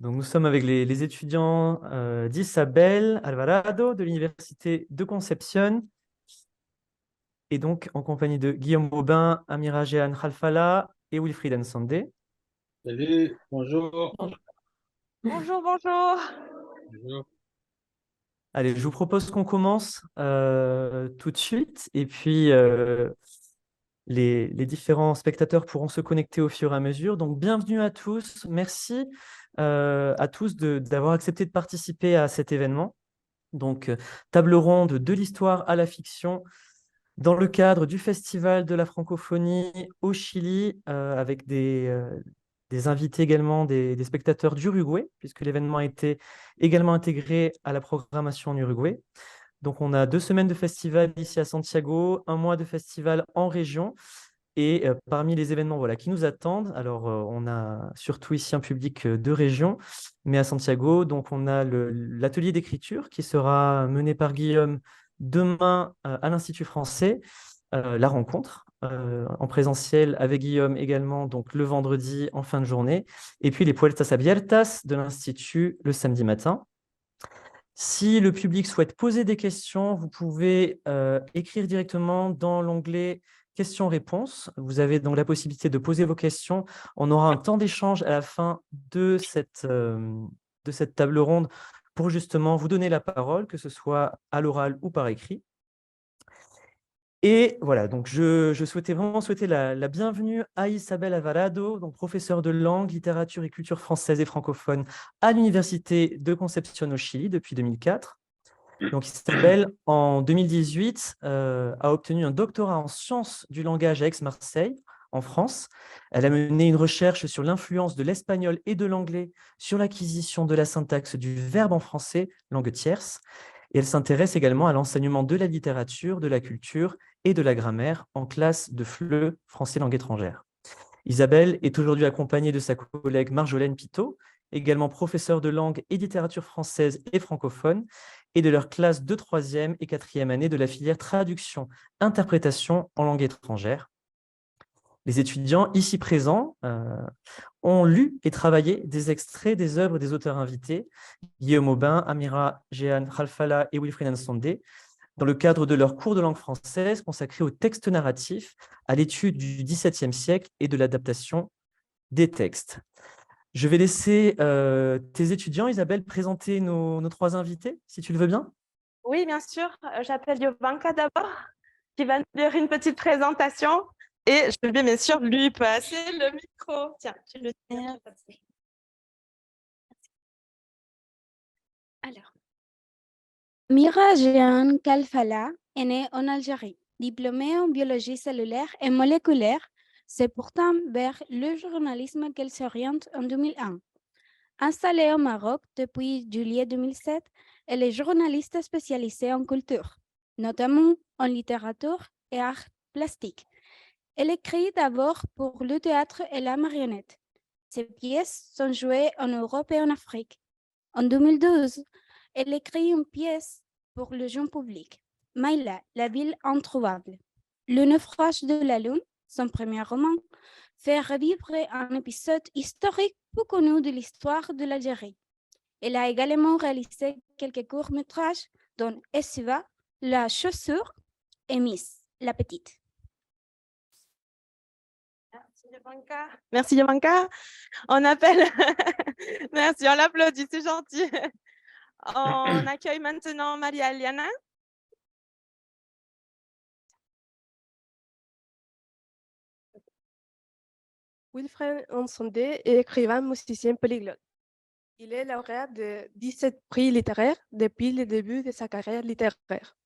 Donc, nous sommes avec les étudiants d'Isabel Alvarado de l'Université de Concepción et donc en compagnie de Guillaume Aubin, Amira Jehan Khalfala et Wilfried Nsandé. Salut, bonjour. Bonjour, bonjour. Bonjour. Allez, je vous propose qu'on commence tout de suite et puis les différents spectateurs pourront se connecter au fur et à mesure. Donc, bienvenue à tous. Merci à tous d'avoir accepté de participer à cet événement. Donc, table ronde de l'histoire à la fiction dans le cadre du Festival de la francophonie au Chili, avec des invités également, des spectateurs d'Uruguay, puisque l'événement a été également intégré à la programmation en Uruguay. Donc, on a 2 semaines de festival ici à Santiago, un mois de festival en région. Et parmi les événements voilà, qui nous attendent, alors on a surtout ici un public de région, mais à Santiago, donc on a l'atelier d'écriture qui sera mené par Guillaume demain à l'Institut français, la rencontre en présentiel avec Guillaume également, donc le vendredi en fin de journée, et puis les Puertas Abiertas de l'Institut le samedi matin. Si le public souhaite poser des questions, vous pouvez écrire directement dans l'onglet questions-réponses. Vous avez donc la possibilité de poser vos questions. On aura un temps d'échange à la fin de cette table ronde pour justement vous donner la parole, que ce soit à l'oral ou par écrit. Et voilà, donc je souhaitais vraiment souhaiter la bienvenue à Isabel Alvarado, donc professeure de langue, littérature et culture française et francophone à l'Université de Concepción au Chili depuis 2004. Donc Isabelle, en 2018, a obtenu un doctorat en sciences du langage à Aix-Marseille, en France. Elle a mené une recherche sur l'influence de l'espagnol et de l'anglais sur l'acquisition de la syntaxe du verbe en français, langue tierce. Et elle s'intéresse également à l'enseignement de la littérature, de la culture et de la grammaire en classe de FLE, français langue étrangère. Isabelle est aujourd'hui accompagnée de sa collègue Marjolaine Pitot, également professeure de langue et littérature française et francophone, et de leur classe de 3e et 4e année de la filière traduction-interprétation en langue étrangère. Les étudiants ici présents ont lu et travaillé des extraits des œuvres des auteurs invités, Guillaume Aubin, Amira Jehan Khalfala et Wilfried Nsandé, dans le cadre de leur cours de langue française consacré au texte narratif, à l'étude du XVIIe siècle et de l'adaptation des textes. Je vais laisser tes étudiants, Isabelle, présenter nos 3 invités, si tu le veux bien. Oui, bien sûr. J'appelle Jovanka d'abord, qui va nous faire une petite présentation. Et je vais bien sûr lui passer le micro. Tiens, tu le tiens. Alors, Mira Jehan Khalfala est née en Algérie, diplômée en biologie cellulaire et moléculaire. C'est pourtant vers le journalisme qu'elle s'oriente en 2001. Installée au Maroc depuis juillet 2007, elle est journaliste spécialisée en culture, notamment en littérature et art plastique. Elle écrit d'abord pour le théâtre et la marionnette. Ses pièces sont jouées en Europe et en Afrique. En 2012, elle écrit une pièce pour le jeune public, Maïla, la ville introuvable. Le naufrage de la Lune, son premier roman, fait revivre un épisode historique peu connu de l'histoire de l'Algérie. Elle a également réalisé quelques courts-métrages dont Essiva, La chaussure et Miss, la petite. Merci, Jovanka. On appelle. Merci, on l'applaudit, c'est gentil. On accueille maintenant Maria Eliana. Wilfried Nsandé est écrivain musicien polyglotte. Il est lauréat de 17 prix littéraires depuis le début de sa carrière littéraire.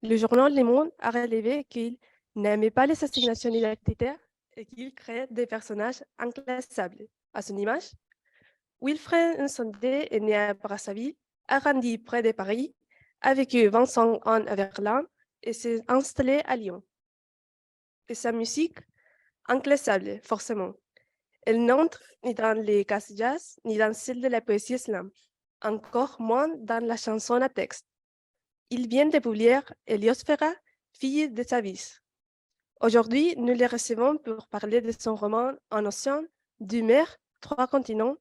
Le journal Le Monde a relevé qu'il n'aimait pas les assignations identitaires et qu'il créait des personnages inclassables. À son image, Wilfried Nsandé est né à Brazzaville, a grandi près de Paris, a vécu 25 ans à Berlin et s'est installé à Lyon. Et sa musique, inclassable, forcément. Elle n'entre ni dans les cases jazz, ni dans celle de la poésie slam, encore moins dans la chanson à texte. Il vient de publier Héliosphéra, fille de sa vie. Aujourd'hui, nous le recevons pour parler de son roman En océan, du mer, 3 continents,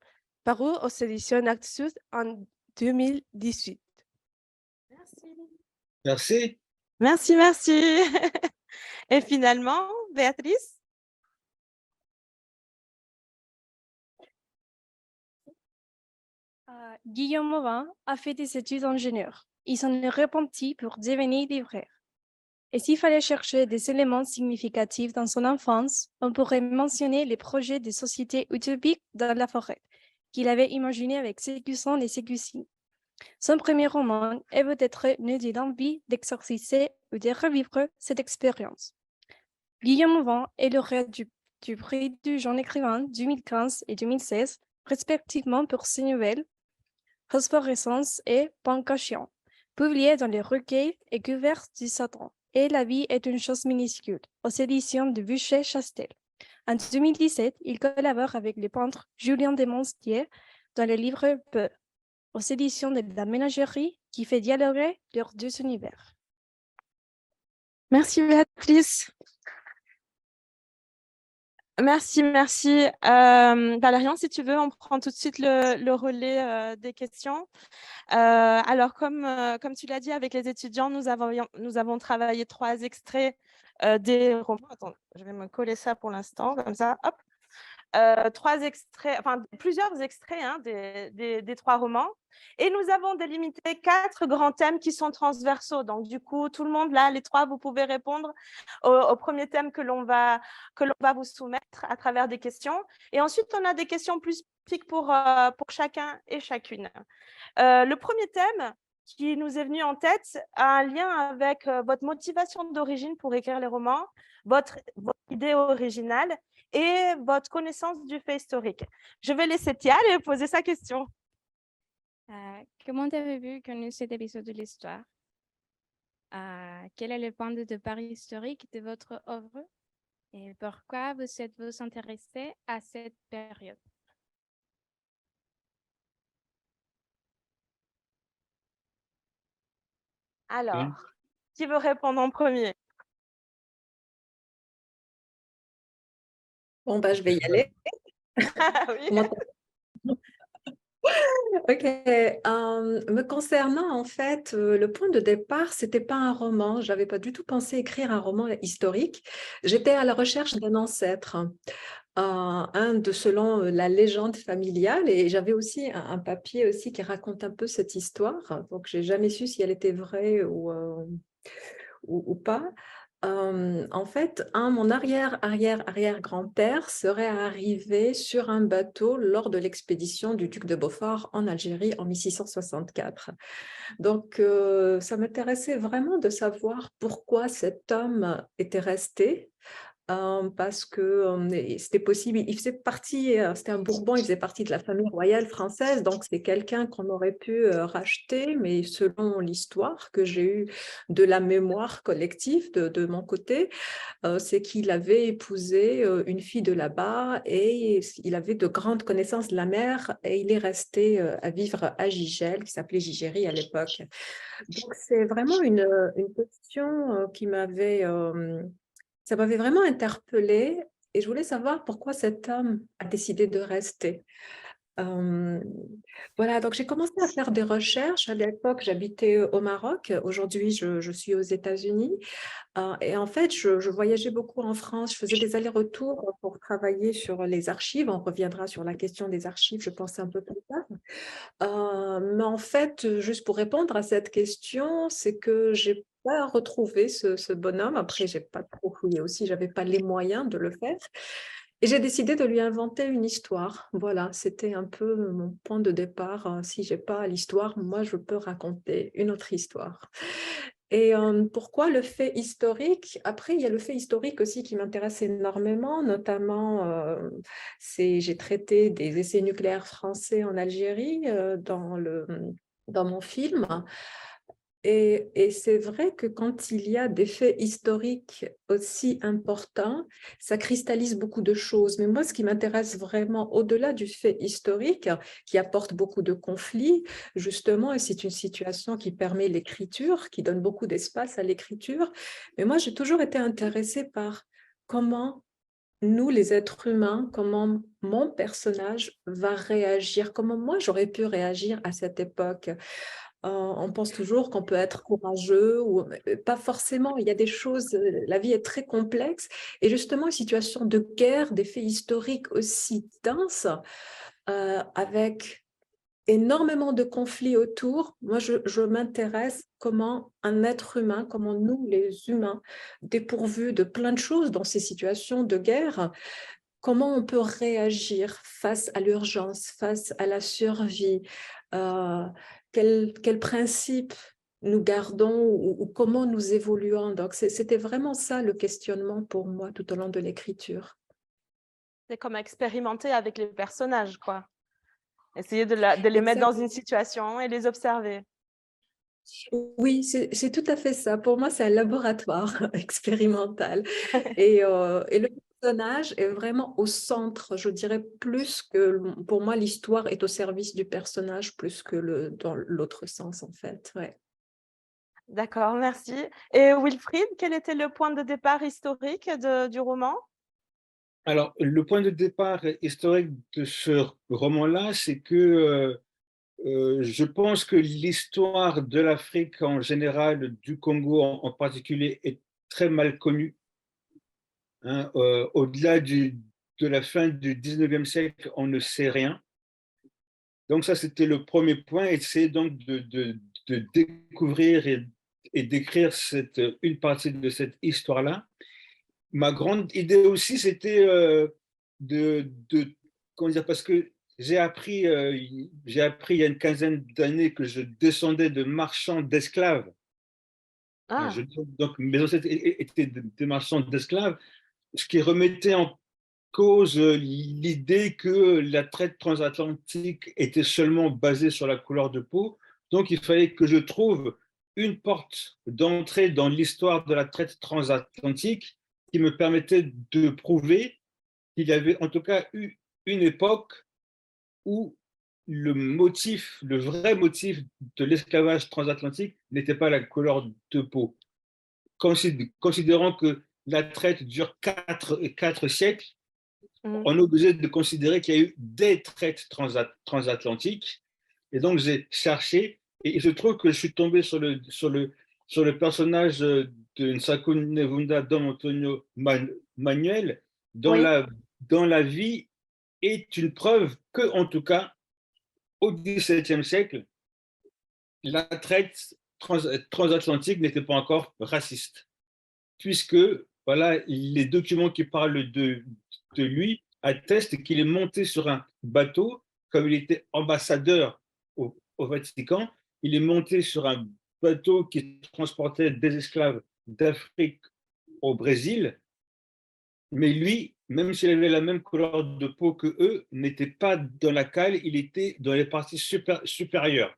paru aux éditions Actes Sud en 2018. Merci. Merci, merci. Et finalement, Béatrice? Guillaume Aubin a fait des études d'ingénieur. Il s'en est repenti pour devenir libraire. Et s'il fallait chercher des éléments significatifs dans son enfance, on pourrait mentionner les projets de sociétés utopiques dans la forêt qu'il avait imaginés avec ses cousins et ses cousines. Son premier roman est peut-être né de l'envie d'exorciser ou de revivre cette expérience. Guillaume Aubin est lauréat du prix du jeune écrivain 2015 et 2016, respectivement pour ses nouvelles Phosphorescence et Pancassion, publiées dans les recueils et couverts du Satan. Et la vie est une chose minuscule, aux éditions de Bûcher-Chastel. En 2017, il collabore avec le peintre Julien Desmonstiers dans le livre Peu, aux éditions de la Ménagerie, qui fait dialoguer leurs deux univers. Merci, Béatrice. Merci, merci. Valérian, si tu veux, on prend tout de suite le relais des questions. Alors, comme tu l'as dit, avec les étudiants, nous avons travaillé 3 extraits des romans. Attends, je vais me coller ça pour l'instant, comme ça, hop. 3 extraits, enfin plusieurs extraits des 3 romans. Et nous avons délimité 4 grands thèmes qui sont transversaux. Donc, du coup, tout le monde, là, les 3, vous pouvez répondre au premier thème que l'on va vous soumettre à travers des questions. Et ensuite, on a des questions plus spécifiques pour chacun et chacune. Le premier thème qui nous est venu en tête a un lien avec votre motivation d'origine pour écrire les romans, votre idée originale et votre connaissance du fait historique. Je vais laisser Tiale poser sa question. Comment avez-vous connu cet épisode de l'histoire? Quel est le point de départ historique de votre œuvre? Et pourquoi vous êtes-vous intéressé à cette période? Alors, qui veut répondre en premier? Bon, je vais y aller. Oui. Ok. Me concernant, en fait, le point de départ, c'était pas un roman. J'avais pas du tout pensé écrire un roman historique. J'étais à la recherche d'un ancêtre, selon la légende familiale, et j'avais aussi un papier aussi qui raconte un peu cette histoire. Donc, j'ai jamais su si elle était vraie ou pas. En fait, mon arrière-grand-père serait arrivé sur un bateau lors de l'expédition du duc de Beaufort en Algérie en 1664. Donc, ça m'intéressait vraiment de savoir pourquoi cet homme était resté. Parce que c'était possible, il faisait partie, c'était un Bourbon, il faisait partie de la famille royale française, donc c'est quelqu'un qu'on aurait pu racheter, mais selon l'histoire que j'ai eue de la mémoire collective de mon côté, c'est qu'il avait épousé une fille de là-bas et il avait de grandes connaissances de la mer et il est resté à vivre à Gigel, qui s'appelait Gigéry à l'époque. Donc c'est vraiment une question qui ça m'avait vraiment interpellée et je voulais savoir pourquoi cet homme a décidé de rester. Voilà, donc j'ai commencé à faire des recherches. À l'époque, j'habitais au Maroc. Aujourd'hui, je suis aux États-Unis. Et en fait, je voyageais beaucoup en France. Je faisais des allers-retours pour travailler sur les archives. On reviendra sur la question des archives, je pense, un peu plus tard. Mais en fait, juste pour répondre à cette question, c'est que j'ai pas retrouvé ce bonhomme. Après, j'ai pas trop fouillé aussi, j'avais pas les moyens de le faire. Et j'ai décidé de lui inventer une histoire. Voilà, c'était un peu mon point de départ. Si j'ai pas l'histoire, moi, je peux raconter une autre histoire. Et pourquoi le fait historique? Après, il y a le fait historique aussi qui m'intéresse énormément, notamment, j'ai traité des essais nucléaires français en Algérie dans mon film. Et c'est vrai que quand il y a des faits historiques aussi importants, ça cristallise beaucoup de choses. Mais moi, ce qui m'intéresse vraiment, au-delà du fait historique, qui apporte beaucoup de conflits, justement, et c'est une situation qui permet l'écriture, qui donne beaucoup d'espace à l'écriture. Mais moi, j'ai toujours été intéressée par comment nous, les êtres humains, comment mon personnage va réagir, comment moi j'aurais pu réagir à cette époque. On pense toujours qu'on peut être courageux ou pas forcément. Il y a des choses, la vie est très complexe et justement une situation de guerre, des faits historiques aussi denses, avec énormément de conflits autour. Moi, je m'intéresse comment un être humain, comment nous, les humains, dépourvus de plein de choses dans ces situations de guerre, comment on peut réagir face à l'urgence, face à la survie, quels principes nous gardons ou comment nous évoluons. Donc, c'était vraiment ça le questionnement pour moi tout au long de l'écriture. C'est comme expérimenter avec les personnages, quoi. Essayer de les mettre dans une situation et les observer. Oui, c'est tout à fait ça. Pour moi, c'est un laboratoire expérimental. Et le personnage est vraiment au centre, je dirais, plus que, pour moi, l'histoire est au service du personnage plus que dans l'autre sens, en fait. Ouais. D'accord, merci. Et Wilfried, quel était le point de départ historique du roman? Alors, le point de départ historique de ce roman-là, c'est que je pense que l'histoire de l'Afrique en général, du Congo en particulier, est très mal connue. Hein. Au-delà de la fin du 19e siècle, on ne sait rien. Donc ça, c'était le premier point, et c'est donc de découvrir et d'écrire une partie de cette histoire-là. Ma grande idée aussi, c'était comment dire, parce que j'ai appris il y a une quinzaine d'années que je descendais de marchands d'esclaves. Ah, Donc mes ancêtres étaient des marchands d'esclaves, ce qui remettait en cause l'idée que la traite transatlantique était seulement basée sur la couleur de peau. Donc il fallait que je trouve une porte d'entrée dans l'histoire de la traite transatlantique qui me permettait de prouver qu'il y avait en tout cas eu une époque où le vrai motif de l'esclavage transatlantique n'était pas la couleur de peau. Considérant que la traite dure 4 siècles, on est obligé de considérer qu'il y a eu des traites transatlantiques. Et donc, j'ai cherché, et je trouve que je suis tombé sur le personnage de Nsako Nevunda Dom Antonio Manuel, dont, oui. dont la vie est une preuve que, en tout cas, au XVIIe siècle, la traite transatlantique n'était pas encore raciste, puisque voilà, les documents qui parlent de lui attestent qu'il est monté sur un bateau, comme il était ambassadeur au Vatican, il est monté sur un bateau qui transportait des esclaves d'Afrique au Brésil, mais lui, même s'il avait la même couleur de peau que eux, n'était pas dans la cale, il était dans les parties supérieures.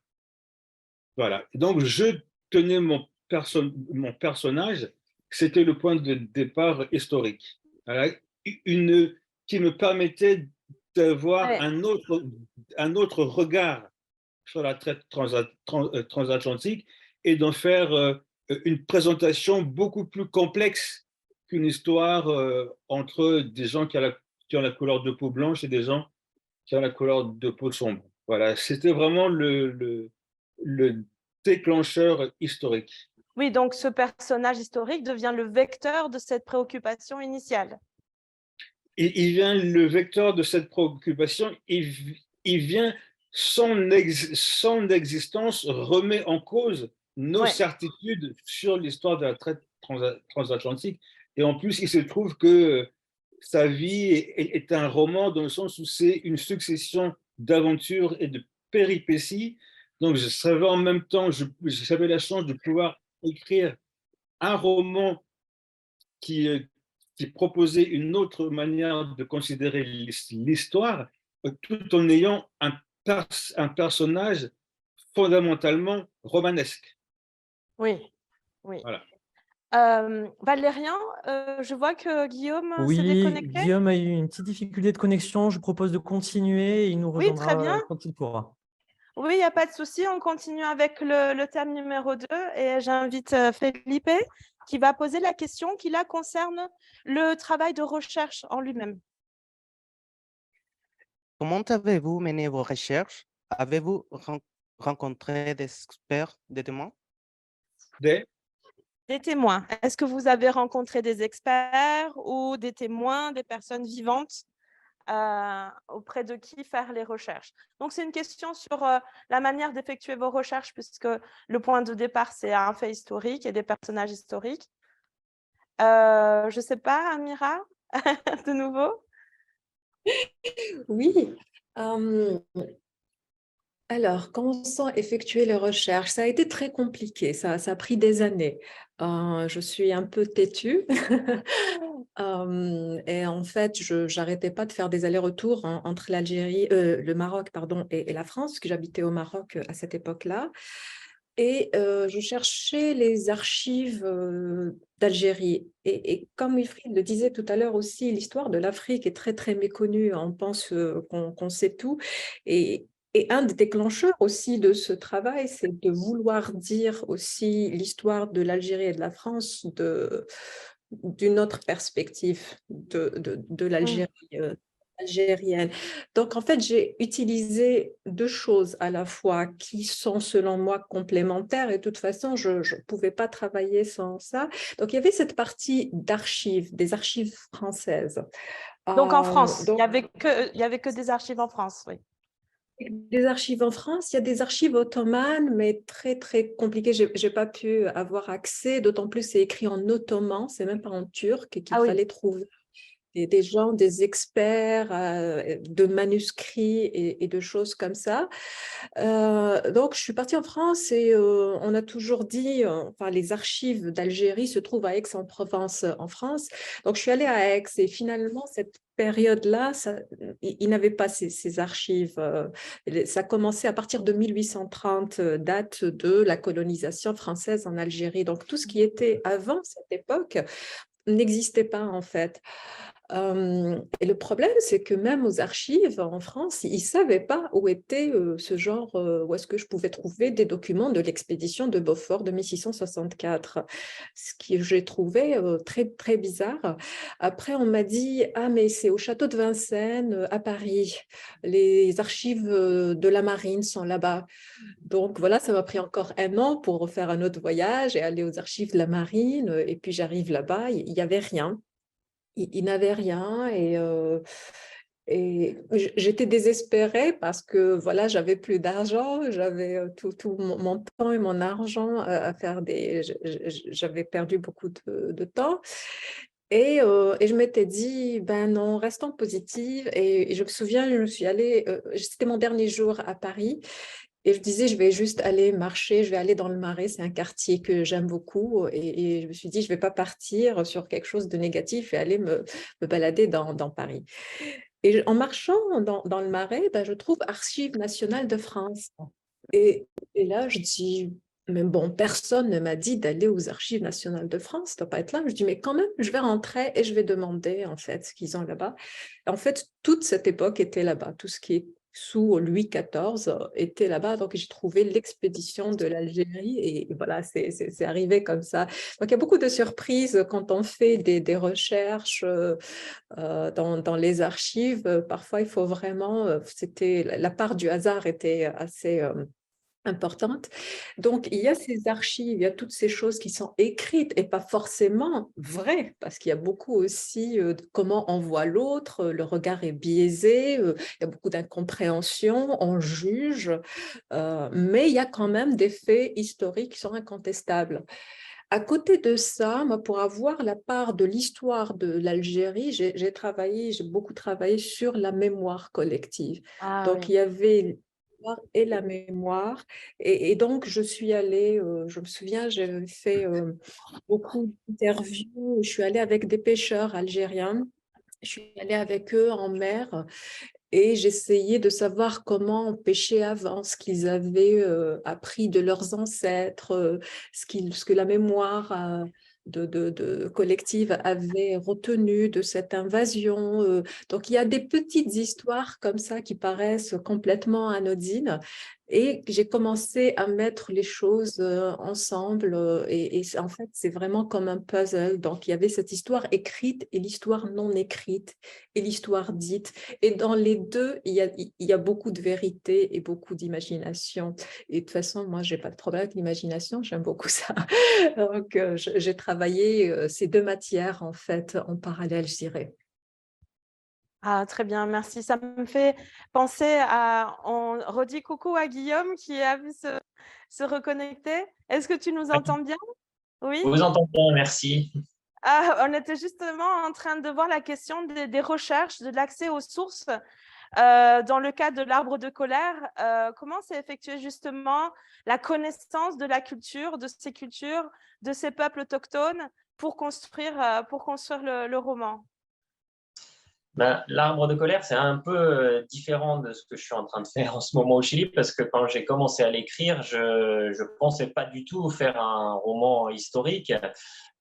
Voilà. Donc, je tenais mon personnage, c'était le point de départ historique. Voilà. Qui me permettait d'avoir Ouais. un autre regard sur la traite transatlantique et d'en faire une présentation beaucoup plus complexe qu'une histoire entre des gens qui ont la couleur de peau blanche et des gens qui ont la couleur de peau sombre. Voilà, c'était vraiment le déclencheur historique. Oui, donc ce personnage historique devient le vecteur de cette préoccupation initiale. Et il vient le vecteur de cette préoccupation, il vient, son existence remet en cause nos certitudes sur l'histoire de la traite transatlantique. Et en plus, il se trouve que sa vie est un roman dans le sens où c'est une succession d'aventures et de péripéties. Donc, je savais en même temps, j'avais la chance de pouvoir écrire un roman qui proposait une autre manière de considérer l'histoire, tout en ayant un personnage fondamentalement romanesque. Oui, oui. Voilà. Valérien, je vois que Guillaume s'est Oui, déconnecté. Guillaume a eu une petite difficulté de connexion. Je propose de continuer et il nous Oui, très bien. rejoindra quand il pourra. Oui, il n'y a pas de souci. On continue avec le thème numéro 2 et j'invite Felipe qui va poser la question qui là concerne le travail de recherche en lui-même. Comment avez-vous mené vos recherches? Avez-vous rencontré des experts, des témoins? Des Des témoins. Est-ce que vous avez rencontré des experts ou des témoins, des personnes vivantes auprès de qui faire les recherches? Donc, c'est une question sur la manière d'effectuer vos recherches, puisque le point de départ, c'est un fait historique et des personnages historiques. Je ne sais pas, Amira, de nouveau? Oui. Alors, comment sont effectuées les recherches? Ça a été très compliqué, ça a pris des années. Je suis un peu têtue. Et en fait, je n'arrêtais pas de faire des allers-retours entre le Maroc, pardon, et la France, parce que j'habitais au Maroc à cette époque-là. Et je cherchais les archives d'Algérie. Et comme Wilfried le disait tout à l'heure aussi, l'histoire de l'Afrique est très, très méconnue. On pense qu'on sait tout. Et un des déclencheurs aussi de ce travail, c'est de vouloir dire aussi l'histoire de l'Algérie et de la France d'une autre perspective de l'Algérie algérienne. Donc, en fait, j'ai utilisé deux choses à la fois qui sont, selon moi, complémentaires. Et de toute façon, je ne pouvais pas travailler sans ça. Donc, il y avait cette partie d'archives, des archives françaises. Donc, en France, Donc, il n'y avait que des archives en France, oui. des archives en France, il y a des archives ottomanes, mais très, très compliquées. Je n'ai pas pu avoir accès, d'autant plus c'est écrit en ottoman, c'est même pas en turc, qu'il fallait trouver des gens, des experts de manuscrits et de choses comme ça. Donc, je suis partie en France et on a toujours dit, enfin, les archives d'Algérie se trouvent à Aix-en-Provence en France. Donc, je suis allée à Aix et finalement, cette période-là, il n'avait pas ces archives. Ça a commencé à partir de 1830, date de la colonisation française en Algérie. Donc, tout ce qui était avant cette époque n'existait pas en fait. Et le problème, c'est que même aux archives en France, ils ne savaient pas où était ce genre, où est-ce que je pouvais trouver des documents de l'expédition de Beaufort de 1664, ce que j'ai trouvé très, très bizarre. Après, on m'a dit, ah, mais c'est au château de Vincennes, à Paris. Les archives de la marine sont là-bas. Donc voilà, ça m'a pris encore un an pour refaire un autre voyage et aller aux archives de la marine. Et puis j'arrive là-bas, il n'y avait rien. Il n'avait rien et j'étais désespérée parce que voilà, j'avais plus d'argent, j'avais tout mon temps et mon argent à faire j'avais perdu beaucoup de temps. Et je m'étais dit, ben non, restons positives. Et je me souviens, je me suis allée, c'était mon dernier jour à Paris. Et je disais, je vais juste aller marcher, je vais aller dans le Marais, c'est un quartier que j'aime beaucoup. Et je me suis dit, je ne vais pas partir sur quelque chose de négatif et aller me balader dans Paris. Et en marchant dans le Marais, ben, je trouve Archives nationales de France. Et là, je dis, mais bon, personne ne m'a dit d'aller aux Archives nationales de France, ça ne doit pas être là. Je dis, mais quand même, je vais rentrer et je vais demander en fait ce qu'ils ont là-bas. En fait, toute cette époque était là-bas, tout ce qui est sous Louis XIV était là-bas. Donc, j'ai trouvé l'expédition de l'Algérie et voilà, c'est arrivé comme ça. Donc, il y a beaucoup de surprises quand on fait des recherches dans les archives. Parfois, il faut vraiment, la part du hasard était assez importante. Donc, il y a ces archives, il y a toutes ces choses qui sont écrites et pas forcément vraies, parce qu'il y a beaucoup aussi de comment on voit l'autre, le regard est biaisé, il y a beaucoup d'incompréhension, on juge, mais il y a quand même des faits historiques qui sont incontestables. À côté de ça, moi, pour avoir la part de l'histoire de l'Algérie, j'ai beaucoup travaillé sur la mémoire collective. Donc, il y avait et la mémoire. Et donc, je suis allée, je me souviens, j'avais fait beaucoup d'interviews. Je suis allée avec des pêcheurs algériens. Je suis allée avec eux en mer et j'essayais de savoir comment pêcher avant, ce qu'ils avaient appris de leurs ancêtres, ce que la mémoire collective avait retenu de cette invasion. Donc, il y a des petites histoires comme ça qui paraissent complètement anodines, Et j'ai commencé à mettre les choses ensemble en fait, c'est vraiment comme un puzzle. Donc, il y avait cette histoire écrite et l'histoire non écrite et l'histoire dite. Et dans les deux, il y a beaucoup de vérité et beaucoup d'imagination. Et de toute façon, moi, je n'ai pas de problème avec l'imagination, j'aime beaucoup ça. Donc, j'ai travaillé ces deux matières, en fait, en parallèle, je dirais. Ah, très bien, merci. Ça me fait penser on redit coucou à Guillaume qui a vu se reconnecter. Est-ce que tu nous entends bien? Oui? Je vous entends bien, merci. Ah, on était justement en train de voir la question des recherches, de l'accès aux sources. Dans le cas de l'arbre de colère, comment s'est effectuée justement la connaissance de la culture, de ces cultures, de ces peuples autochtones pour construire le roman? Ben, l'arbre de colère, c'est un peu différent de ce que je suis en train de faire en ce moment au Chili, parce que quand j'ai commencé à l'écrire, je ne pensais pas du tout faire un roman historique.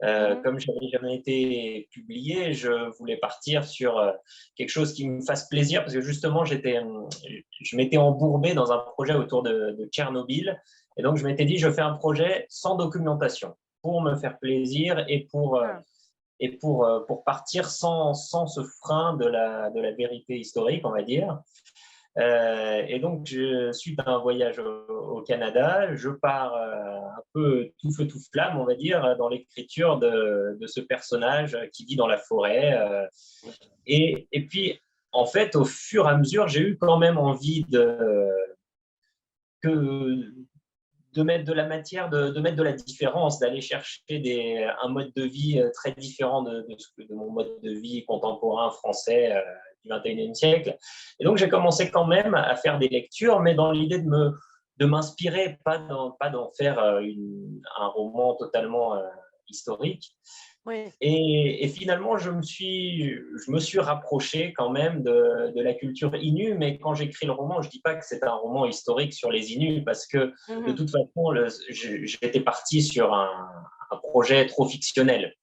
Comme je n'avais jamais été publié, je voulais partir sur quelque chose qui me fasse plaisir, parce que justement, je m'étais embourbé dans un projet autour de Tchernobyl, et donc je m'étais dit, je fais un projet sans documentation, pour me faire plaisir et pour partir sans ce frein de la vérité historique, on va dire. Et donc, suite à un voyage au Canada, je pars un peu tout feu, tout flamme, on va dire, dans l'écriture de ce personnage qui vit dans la forêt. Et puis, en fait, au fur et à mesure, j'ai eu quand même envie de mettre de la matière, de mettre de la différence, d'aller chercher un mode de vie très différent de mon mode de vie contemporain français du 21e siècle. Et donc, j'ai commencé quand même à faire des lectures, mais dans l'idée de m'inspirer, pas d'en faire un roman totalement historique. Oui. Et finalement, je me suis rapproché quand même de la culture Innu, mais quand j'écris le roman, je ne dis pas que c'est un roman historique sur les Innus, parce que de toute façon, j'étais parti sur un projet trop fictionnel.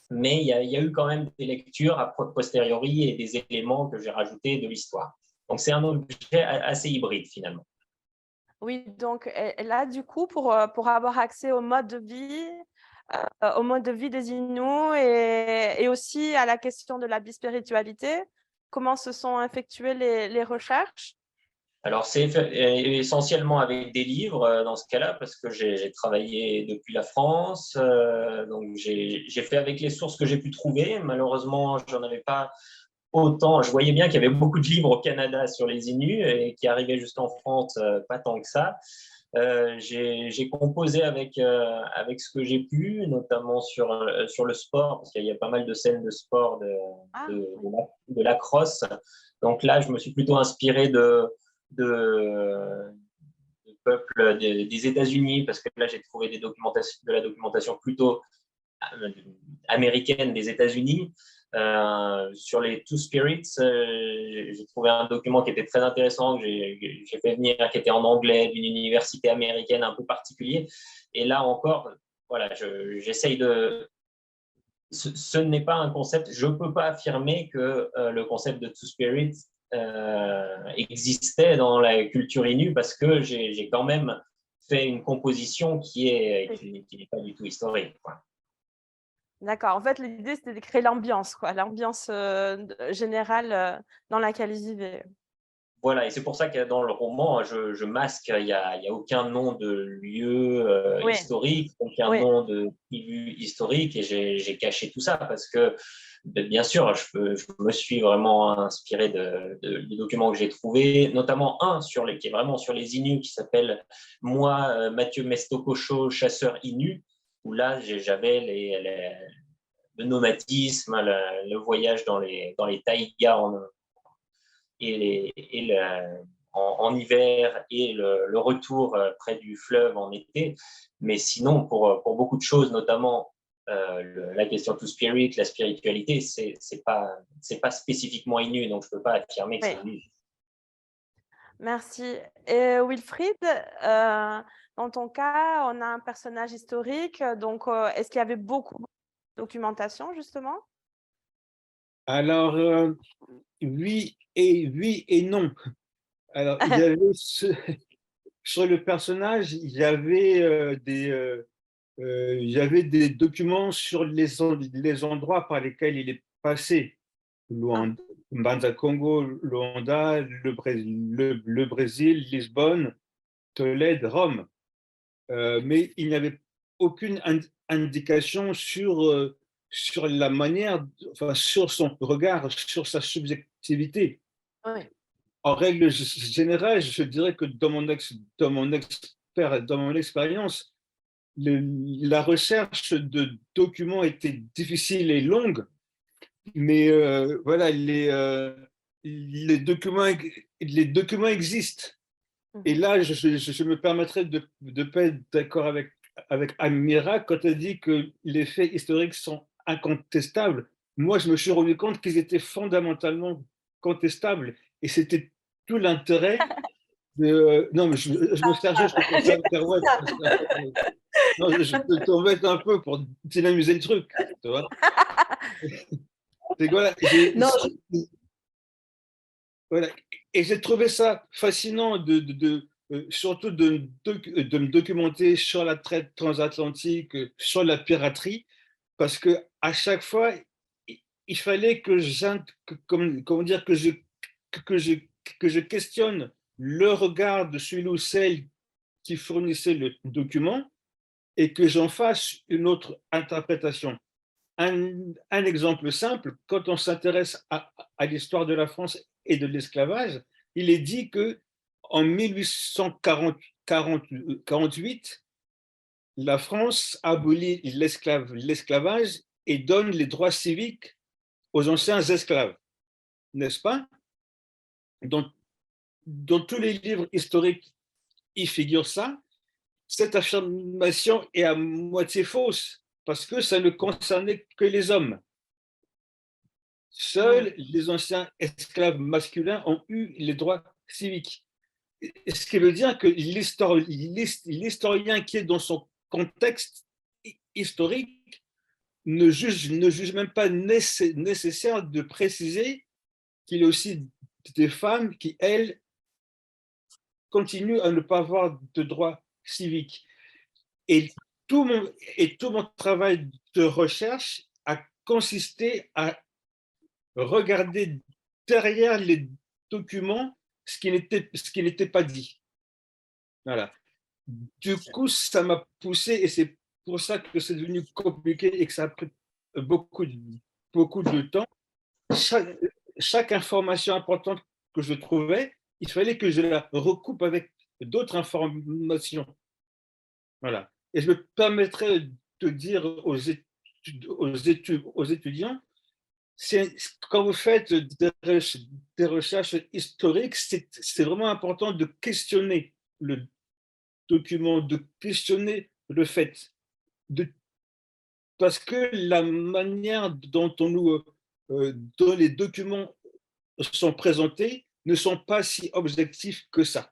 Mais il y a eu quand même des lectures a posteriori et des éléments que j'ai rajoutés de l'histoire. Donc, c'est un objet assez hybride finalement. Oui, donc là, du coup, pour avoir accès au mode de vie des Inuits et aussi à la question de la bispiritualité, comment se sont effectuées les recherches? Alors, c'est essentiellement avec des livres dans ce cas-là, parce que j'ai travaillé depuis la France. Donc, j'ai fait avec les sources que j'ai pu trouver. Malheureusement, j'en avais pas autant. Je voyais bien qu'il y avait beaucoup de livres au Canada sur les Inuits et qui arrivaient jusqu'en France, pas tant que ça. J'ai composé avec ce que j'ai pu, notamment sur le sport, parce qu'il y a pas mal de scènes de sport, de la crosse. Donc là, je me suis plutôt inspiré de peuples des États-Unis, parce que là, j'ai trouvé de la documentation plutôt américaine des États-Unis. Sur les Two Spirits, j'ai trouvé un document qui était très intéressant, que j'ai fait venir, qui était en anglais, d'une université américaine un peu particulière. Et là encore, voilà, j'essaye de... Ce n'est pas un concept, je ne peux pas affirmer que le concept de Two Spirits existait dans la culture Innu, parce que j'ai quand même fait une composition qui n'est pas du tout historique, quoi. D'accord. En fait, l'idée, c'était de créer l'ambiance générale dans laquelle ils vivaient. Voilà, et c'est pour ça que dans le roman, je masque, il n'y a aucun nom de lieu historique, aucun nom de tribu historique, et j'ai caché tout ça parce que, bien sûr, je me suis vraiment inspiré des documents que j'ai trouvés, notamment un qui est vraiment sur les Inuits, qui s'appelle « Moi, Mathieu Mestococho, chasseur Innu », où là, j'avais le nomadisme, le voyage dans les taïgas en hiver et le retour près du fleuve en été. Mais sinon, pour beaucoup de choses, notamment la question Two Spirit, la spiritualité, c'est pas spécifiquement Innu, donc je ne peux pas affirmer que c'est Innu. Merci. Et Wilfried, dans ton cas, on a un personnage historique, donc est-ce qu'il y avait beaucoup de documentation, justement? Alors, oui et non. Alors, il y avait sur le personnage, il y avait des documents sur les endroits par lesquels il est passé. Mbanza Congo, Luanda, le Brésil, Lisbonne, Tolède, Rome. Mais il n'y avait aucune indication sur la manière, enfin, sur son regard, sur sa subjectivité. Ouais. En règle générale, je dirais que dans mon expérience, la recherche de documents était difficile et longue, mais voilà, les documents existent. Et là, je me permettrais de ne pas être d'accord avec Amira quand elle dit que les faits historiques sont incontestables. Moi, je me suis rendu compte qu'ils étaient fondamentalement contestables. Et c'était tout l'intérêt de... Non, mais je me sers, je trouve ça pirouette. Non, je t'embête un peu pour dynamiser le truc, tu vois. Voilà, Non, voilà. Et j'ai trouvé ça fascinant surtout de me documenter sur la traite transatlantique, sur la piraterie, parce que à chaque fois, il fallait que comment dire, que je questionne le regard de celui ou celle qui fournissait le document et que j'en fasse une autre interprétation. Un exemple simple, quand on s'intéresse à l'histoire de la France et de l'esclavage, il est dit qu'en 1848, la France abolit l'esclavage et donne les droits civiques aux anciens esclaves, n'est-ce pas? Dans tous les livres historiques, il figure ça. Cette affirmation est à moitié fausse parce que ça ne concernait que les hommes. Seuls les anciens esclaves masculins ont eu les droits civiques. Ce qui veut dire que l'historien qui est dans son contexte historique ne juge même pas nécessaire de préciser qu'il y a aussi des femmes qui, elles, continuent à ne pas avoir de droits civiques. Et tout mon travail de recherche a consisté à regarder derrière les documents ce qui n'était pas dit. Voilà. Du coup, ça m'a poussé, et c'est pour ça que c'est devenu compliqué et que ça a pris beaucoup de temps. Chaque information importante que je trouvais, il fallait que je la recoupe avec d'autres informations. Voilà. Et je me permettrais de dire aux étudiants, quand vous faites des recherches historiques, c'est vraiment important de questionner le document, de questionner le fait. Parce que la manière dont les documents sont présentés ne sont pas si objectifs que ça.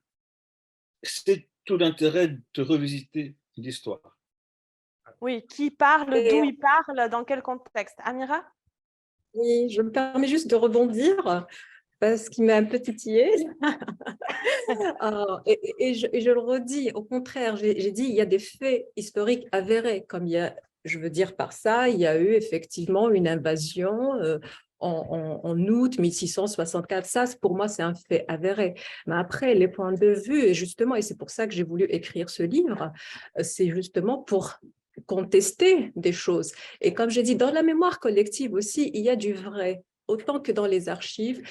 C'est tout l'intérêt de revisiter l'histoire. Oui, qui parle, d'où il parle, dans quel contexte? Amira? oui, je me permets juste de rebondir parce qu'il m'a un peu titillée. Et je le redis, au contraire, j'ai dit il y a des faits historiques avérés, comme je veux dire par ça, il y a eu effectivement une invasion en août 1664. Ça, pour moi, c'est un fait avéré. Mais après, les points de vue, et justement, et c'est pour ça que j'ai voulu écrire ce livre, c'est justement pour contester des choses. Et comme j'ai dit, dans la mémoire collective aussi, il y a du vrai, autant que dans les archives,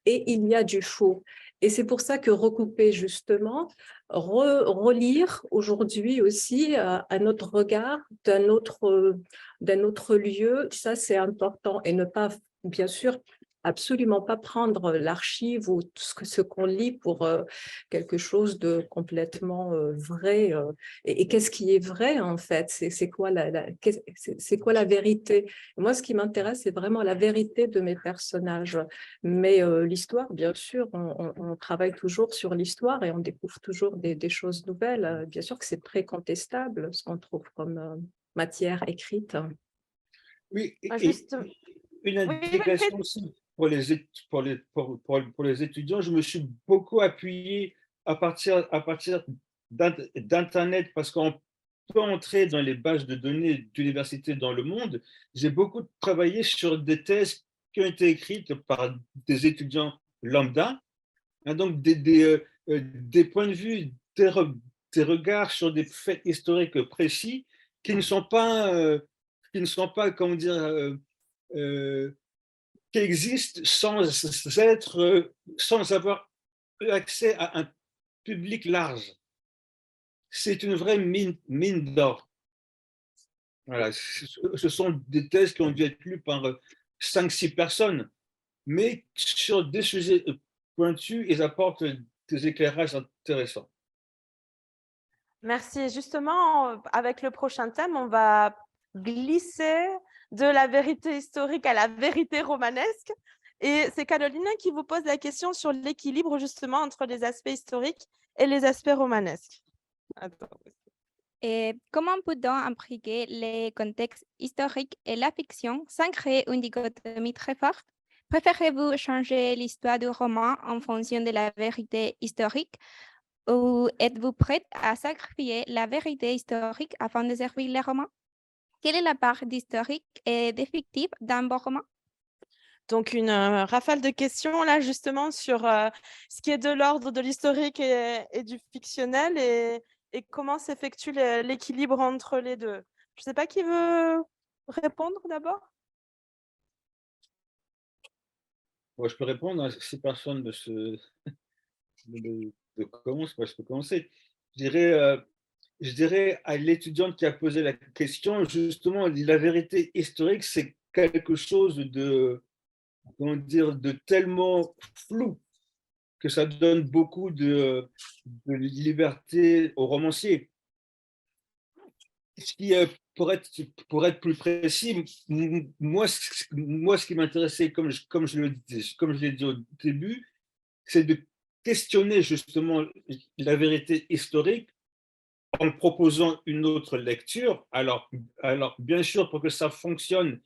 et il y a du faux. Et c'est pour ça que recouper justement, relire aujourd'hui aussi à notre regard d'un autre lieu, ça c'est important, et ne pas, bien sûr, absolument pas prendre l'archive ou tout ce qu'on lit pour quelque chose de complètement vrai. Et qu'est-ce qui est vrai en fait? C'est quoi c'est quoi la vérité? Moi, ce qui m'intéresse, c'est vraiment la vérité de mes personnages. Mais l'histoire, bien sûr, on travaille toujours sur l'histoire et on découvre toujours des choses nouvelles. Bien sûr que c'est très contestable ce qu'on trouve comme matière écrite. Oui, Juste... une indication aussi pour les étudiants, je me suis beaucoup appuyé à partir d'Internet, parce qu'on peut entrer dans les bases de données d'universités dans le monde, j'ai beaucoup travaillé sur des thèses qui ont été écrites par des étudiants lambda, hein, donc des points de vue, des regards sur des faits historiques précis qui ne sont pas, comment dire, qui existent sans avoir eu accès à un public large. C'est une vraie mine d'or. Voilà, ce sont des thèses qui ont dû être lues par 5-6 personnes, mais sur des sujets pointus, ils apportent des éclairages intéressants. Merci. Justement, avec le prochain thème, on va glisser de la vérité historique à la vérité romanesque. Et c'est Caroline qui vous pose la question sur l'équilibre justement entre les aspects historiques et les aspects romanesques. Attends. Et comment peut-on imbriquer les contextes historiques et la fiction sans créer une dichotomie très forte? Préférez-vous changer l'histoire du roman en fonction de la vérité historique ou êtes-vous prête à sacrifier la vérité historique afin de servir le roman? Quelle est la part d'historique et de fictif dans vos romans? Donc, une rafale de questions là justement sur ce qui est de l'ordre de l'historique et du fictionnel et comment s'effectue l'équilibre entre les deux. Je ne sais pas qui veut répondre d'abord. Bon, je peux répondre, hein, si personne commence, je peux commencer. Je dirais à l'étudiante qui a posé la question, justement, la vérité historique, c'est quelque chose comment dire, de tellement flou que ça donne beaucoup de liberté aux romanciers. Pour être plus précis, moi, ce qui m'intéressait, comme je l'ai dit au début, c'est de questionner justement la vérité historique en proposant une autre lecture. Alors bien sûr, pour que ça fonctionne,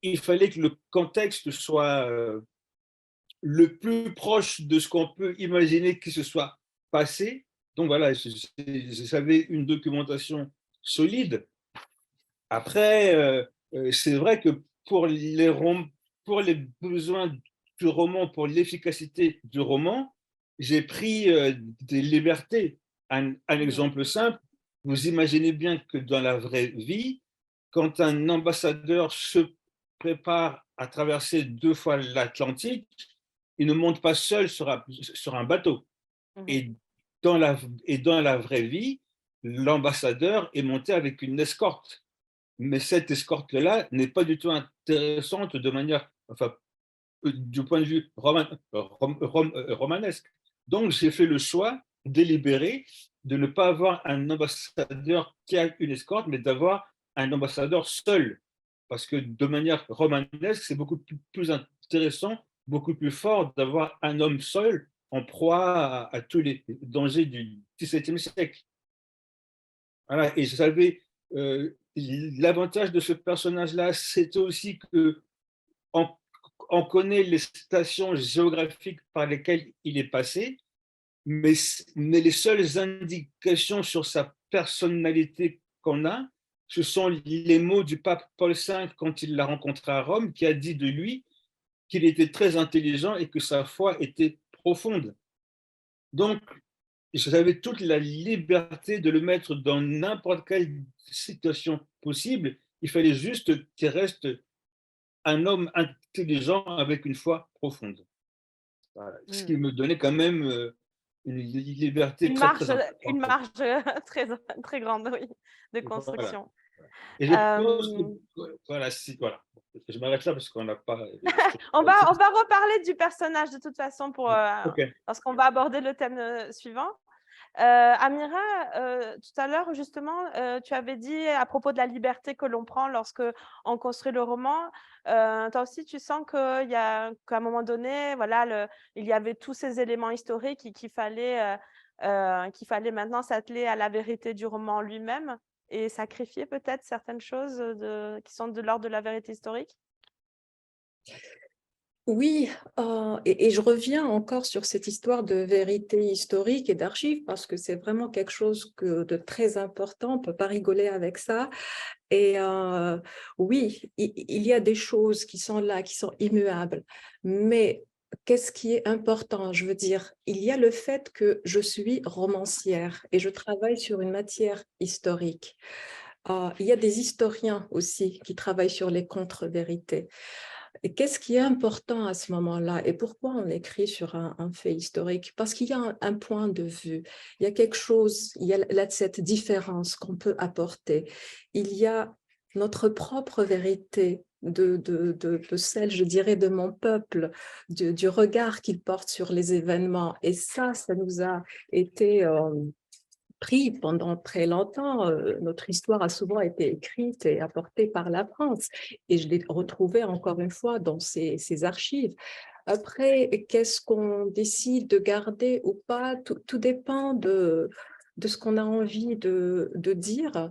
il fallait que le contexte soit le plus proche de ce qu'on peut imaginer qui se soit passé. Donc voilà, j'avais une documentation solide. Après, c'est vrai que pour les besoins du roman, pour l'efficacité du roman, j'ai pris des libertés. Un exemple simple, vous imaginez bien que dans la vraie vie, quand un ambassadeur se prépare à traverser 2 fois l'Atlantique, il ne monte pas seul sur un bateau. Et dans la vraie vie, l'ambassadeur est monté avec une escorte. Mais cette escorte-là n'est pas du tout intéressante de manière, enfin, du point de vue romanesque. Donc, j'ai fait le choix délibéré de ne pas avoir un ambassadeur qui a une escorte, mais d'avoir un ambassadeur seul. Parce que de manière romanesque, c'est beaucoup plus intéressant, beaucoup plus fort d'avoir un homme seul en proie à tous les dangers du XVIIe siècle. Voilà, et je savais, l'avantage de ce personnage-là, c'était aussi qu'on connaît les stations géographiques par lesquelles il est passé, mais les seules indications sur sa personnalité qu'on a, ce sont les mots du pape Paul V quand il l'a rencontré à Rome, qui a dit de lui qu'il était très intelligent et que sa foi était profonde. Donc, j'avais toute la liberté de le mettre dans n'importe quelle situation possible. Il fallait juste qu'il reste un homme intelligent avec une foi profonde. Voilà. Ce qui me donnait quand même une liberté une marge très, très grande, oui, de construction. Voilà. Et je pense que, voilà, je m'arrête là parce qu'on n'a pas... on va reparler du personnage de toute façon parce qu'on va aborder le thème suivant. Amira, tout à l'heure, justement, tu avais dit à propos de la liberté que l'on prend lorsque on construit le roman. Toi aussi, tu sens qu'à un moment donné, voilà, il y avait tous ces éléments historiques qu'il fallait maintenant s'atteler à la vérité du roman lui-même et sacrifier peut-être certaines choses qui sont de l'ordre de la vérité historique? Oui, et je reviens encore sur cette histoire de vérité historique et d'archives parce que c'est vraiment quelque chose de très important, on ne peut pas rigoler avec ça. Et oui, il y a des choses qui sont là, qui sont immuables, mais qu'est-ce qui est important? Je veux dire, il y a le fait que je suis romancière et je travaille sur une matière historique. Il y a des historiens aussi qui travaillent sur les contre-vérités. Et qu'est-ce qui est important à ce moment-là et pourquoi on écrit sur un fait historique? Parce qu'il y a un point de vue, il y a quelque chose, il y a cette différence qu'on peut apporter. Il y a notre propre vérité de celle, je dirais, de mon peuple, du regard qu'il porte sur les événements. Et ça nous a été pris pendant très longtemps. Notre histoire a souvent été écrite et apportée par la France. Et je l'ai retrouvée encore une fois dans ces archives. Après, qu'est-ce qu'on décide de garder ou pas? Tout dépend de ce qu'on a envie de dire.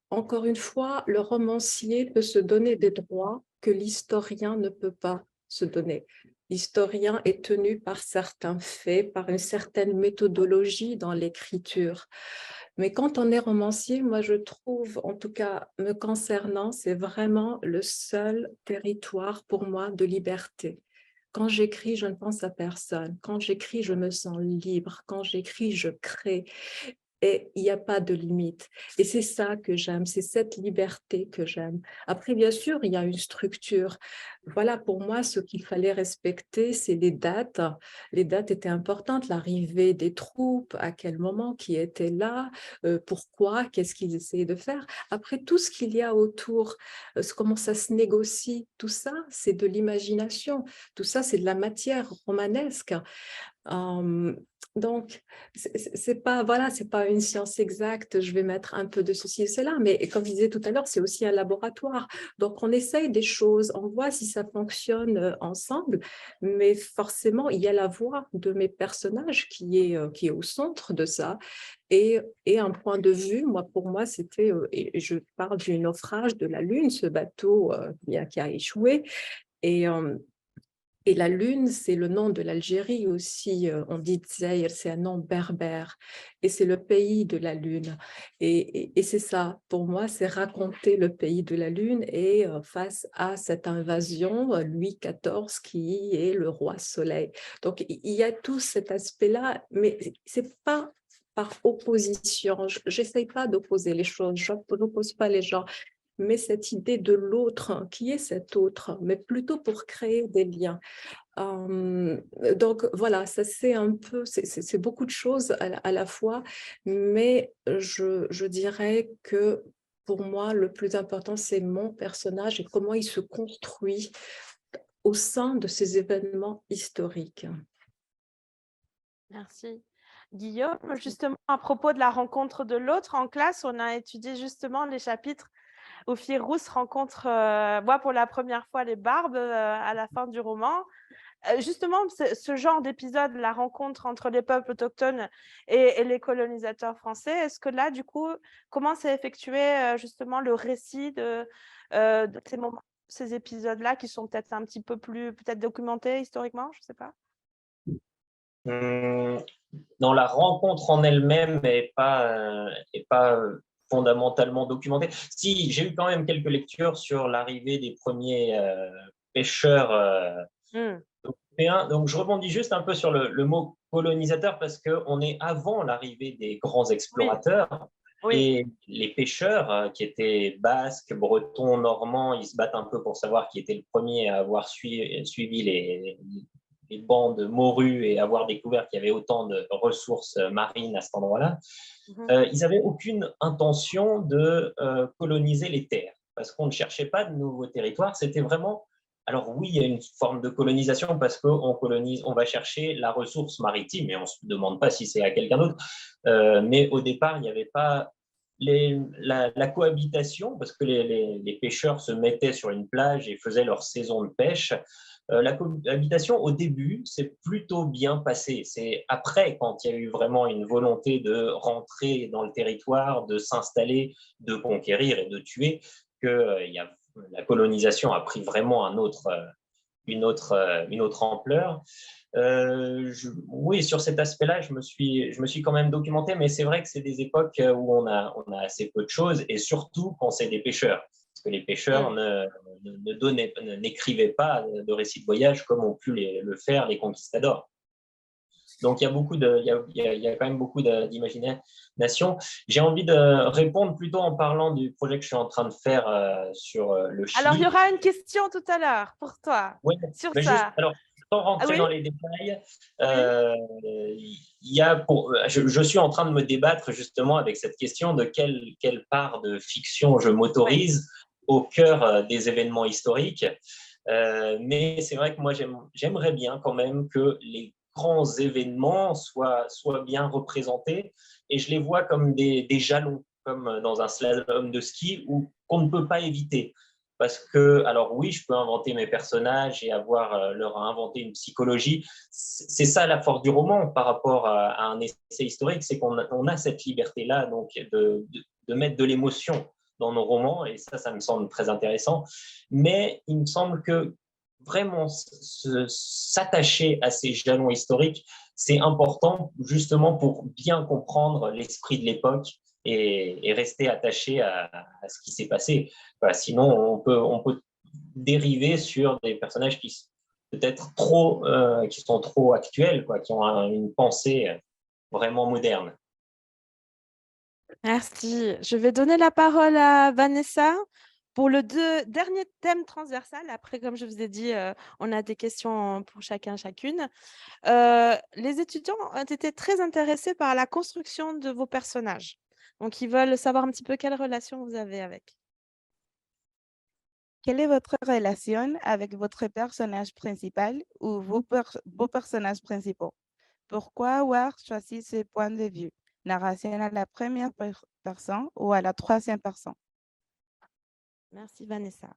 Encore une fois, le romancier peut se donner des droits que l'historien ne peut pas se donner. L'historien est tenu par certains faits, par une certaine méthodologie dans l'écriture. Mais quand on est romancier, moi je trouve, en tout cas me concernant, c'est vraiment le seul territoire pour moi de liberté. Quand j'écris, je ne pense à personne. Quand j'écris, je me sens libre. Quand j'écris, je crée. Et il n'y a pas de limite. Et c'est ça que j'aime, c'est cette liberté que j'aime. Après, bien sûr, il y a une structure. Voilà, pour moi, ce qu'il fallait respecter, c'est les dates. Les dates étaient importantes, l'arrivée des troupes, à quel moment, qui était là, pourquoi, qu'est-ce qu'ils essayaient de faire. Après, tout ce qu'il y a autour, comment ça se négocie, tout ça, c'est de l'imagination. Tout ça, c'est de la matière romanesque. Donc, c'est pas, voilà, c'est pas une science exacte, je vais mettre un peu de ceci et cela, mais comme je disais tout à l'heure, c'est aussi un laboratoire. Donc, on essaye des choses, on voit si ça fonctionne ensemble, mais forcément, il y a la voix de mes personnages qui est au centre de ça. Et un point de vue, pour moi, c'était, et je parle du naufrage de la Lune, ce bateau qui a échoué. Et la Lune, c'est le nom de l'Algérie aussi. On dit Tsaïr, c'est un nom berbère. Et c'est le pays de la Lune. Et c'est ça, pour moi, c'est raconter le pays de la Lune et face à cette invasion, Louis XIV qui est le roi soleil. Donc, il y a tout cet aspect-là, mais c'est pas par opposition. J'essaye pas d'opposer les choses, je n'oppose pas les gens. Mais cette idée de l'autre, qui est cet autre, mais plutôt pour créer des liens. Donc voilà, ça c'est un peu, c'est beaucoup de choses à la fois, mais je dirais que pour moi, le plus important, c'est mon personnage et comment il se construit au sein de ces événements historiques. Merci. Guillaume, justement, à propos de la rencontre de l'autre, en classe, on a étudié justement les chapitres où Firouz voit pour la première fois les barbes à la fin du roman. Justement, ce genre d'épisode, la rencontre entre les peuples autochtones et les colonisateurs français, est-ce que là, du coup, comment s'est effectué justement le récit de ces moments, ces épisodes-là qui sont peut-être un petit peu plus documentés historiquement, je ne sais pas. Dans la rencontre en elle-même n'est pas fondamentalement documentée. Si, j'ai eu quand même quelques lectures sur l'arrivée des premiers pêcheurs européens. Donc, je rebondis juste un peu sur le mot colonisateur parce qu'on est avant l'arrivée des grands explorateurs. Oui. Et les pêcheurs qui étaient basques, bretons, normands, ils se battent un peu pour savoir qui était le premier à avoir suivi les bancs de morues et avoir découvert qu'il y avait autant de ressources marines à cet endroit-là, ils n'avaient aucune intention de coloniser les terres parce qu'on ne cherchait pas de nouveaux territoires. C'était vraiment… Alors oui, il y a une forme de colonisation parce qu'on colonise, on va chercher la ressource maritime et on ne se demande pas si c'est à quelqu'un d'autre. Mais au départ, il n'y avait pas la cohabitation parce que les pêcheurs se mettaient sur une plage et faisaient leur saison de pêche. La cohabitation, au début, c'est plutôt bien passé. C'est après, quand il y a eu vraiment une volonté de rentrer dans le territoire, de s'installer, de conquérir et de tuer, que la colonisation a pris vraiment une autre ampleur. Oui, sur cet aspect-là, je me suis quand même documenté, mais c'est vrai que c'est des époques où on a assez peu de choses, et surtout quand c'est des pêcheurs. Parce que les pêcheurs n'écrivaient pas de récits de voyage comme ont pu le faire les conquistadors. Donc, il y a quand même beaucoup d'imagination. J'ai envie de répondre plutôt en parlant du projet que je suis en train de faire sur le Chili. Alors, il y aura une question tout à l'heure pour toi sur ça. Alors, sans rentrer dans les détails, je suis en train de me débattre justement avec cette question de quelle part de fiction je m'autorise au cœur des événements historiques. Mais c'est vrai que moi, j'aimerais bien quand même que les grands événements soient bien représentés, et je les vois comme des jalons, comme dans un slalom de ski qu'on ne peut pas éviter. Parce que, alors oui, je peux inventer mes personnages et leur inventer une psychologie. C'est ça la force du roman par rapport à un essai historique, c'est qu'on a cette liberté-là donc de mettre de l'émotion dans nos romans, et ça me semble très intéressant. Mais il me semble que vraiment s'attacher à ces jalons historiques, c'est important justement pour bien comprendre l'esprit de l'époque et rester attaché à ce qui s'est passé. Voilà, sinon, on peut dériver sur des personnages qui peut-être qui sont trop actuels, qui ont une pensée vraiment moderne. Merci. Je vais donner la parole à Vanessa pour le dernier thème transversal. Après, comme je vous ai dit, on a des questions pour chacune. Les étudiants ont été très intéressés par la construction de vos personnages. Donc, ils veulent savoir un petit peu quelle relation vous avez avec. Quelle est votre relation avec votre personnage principal ou vos personnages principaux? Pourquoi avoir choisi ce point de vue? Narration à la première personne ou à la troisième personne? Merci, Vanessa.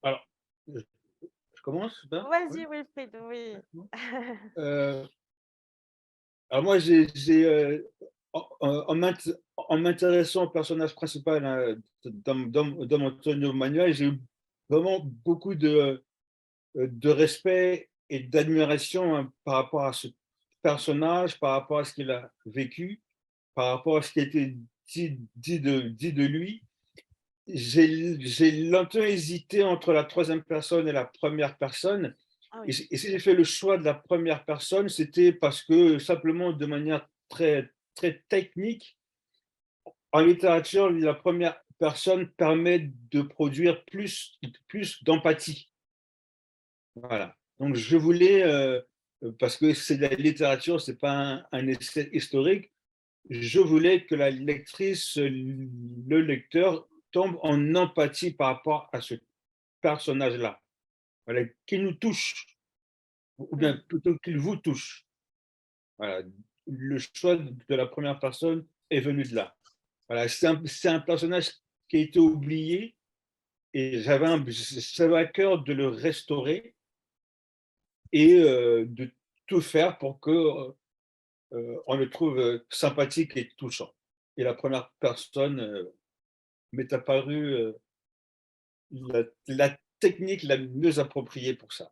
Alors, je commence? Vas-y, Wilfried, oui. Alors moi, en m'intéressant au personnage principal dans mon tonneau manuel, j'ai eu vraiment beaucoup de respect et d'admiration par rapport à ce personnage, par rapport à ce qu'il a vécu, par rapport à ce qui a été dit de lui. J'ai longtemps hésité entre la troisième personne et la première personne. Et si j'ai fait le choix de la première personne, c'était parce que simplement de manière très, très technique, en littérature, la première personne permet de produire plus d'empathie. Voilà. Donc je voulais, parce que c'est de la littérature, ce n'est pas un essai historique, je voulais que la lectrice, le lecteur, tombe en empathie par rapport à ce personnage-là, voilà, qu'il nous touche, ou bien plutôt qu'il vous touche. Voilà. Le choix de la première personne est venu de là. Voilà. C'est un personnage qui a été oublié, et j'avais à cœur de le restaurer et de tout faire pour que on le trouve sympathique et touchant. Et la première personne m'est apparue la technique la mieux appropriée pour ça.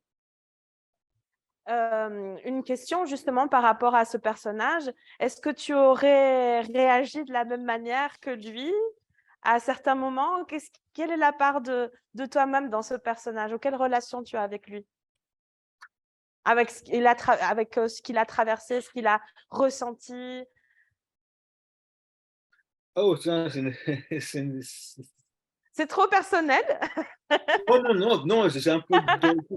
Une question justement par rapport à ce personnage. Est-ce que tu aurais réagi de la même manière que lui à certains moments? Quelle est la part de toi-même dans ce personnage? Ou quelle relation tu as avec lui? Avec ce qu'il a traversé, ce qu'il a ressenti? Oh, c'est trop personnel? Oh non, c'est un peu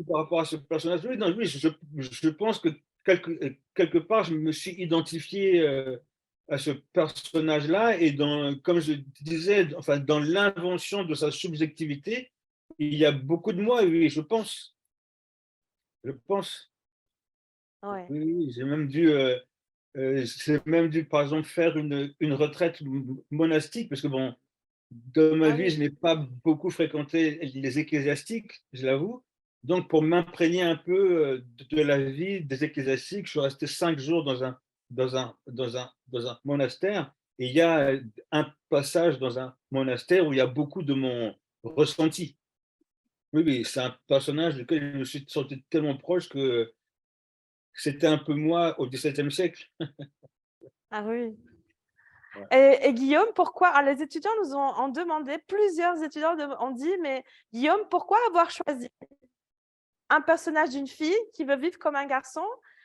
par rapport à ce personnage. Oui, non, oui, je pense que quelque part, je me suis identifié à ce personnage-là, et comme je disais, enfin, dans l'invention de sa subjectivité, il y a beaucoup de moi, oui, je pense. Ouais. Oui, j'ai même dû, par exemple, faire une retraite monastique, parce que bon, dans ma vie, je n'ai pas beaucoup fréquenté les ecclésiastiques, je l'avoue. Donc, pour m'imprégner un peu de la vie des ecclésiastiques, je suis resté 5 jours dans un monastère. Et il y a un passage dans un monastère où il y a beaucoup de mon ressenti. Oui, oui, c'est un personnage duquel je me suis senti tellement proche que c'était un peu moi au XVIIe siècle. Ah oui. Ouais. Et Guillaume, pourquoi les étudiants nous ont demandé, plusieurs étudiants ont dit, mais Guillaume, pourquoi avoir choisi un personnage d'une fille qui veut vivre comme un garçon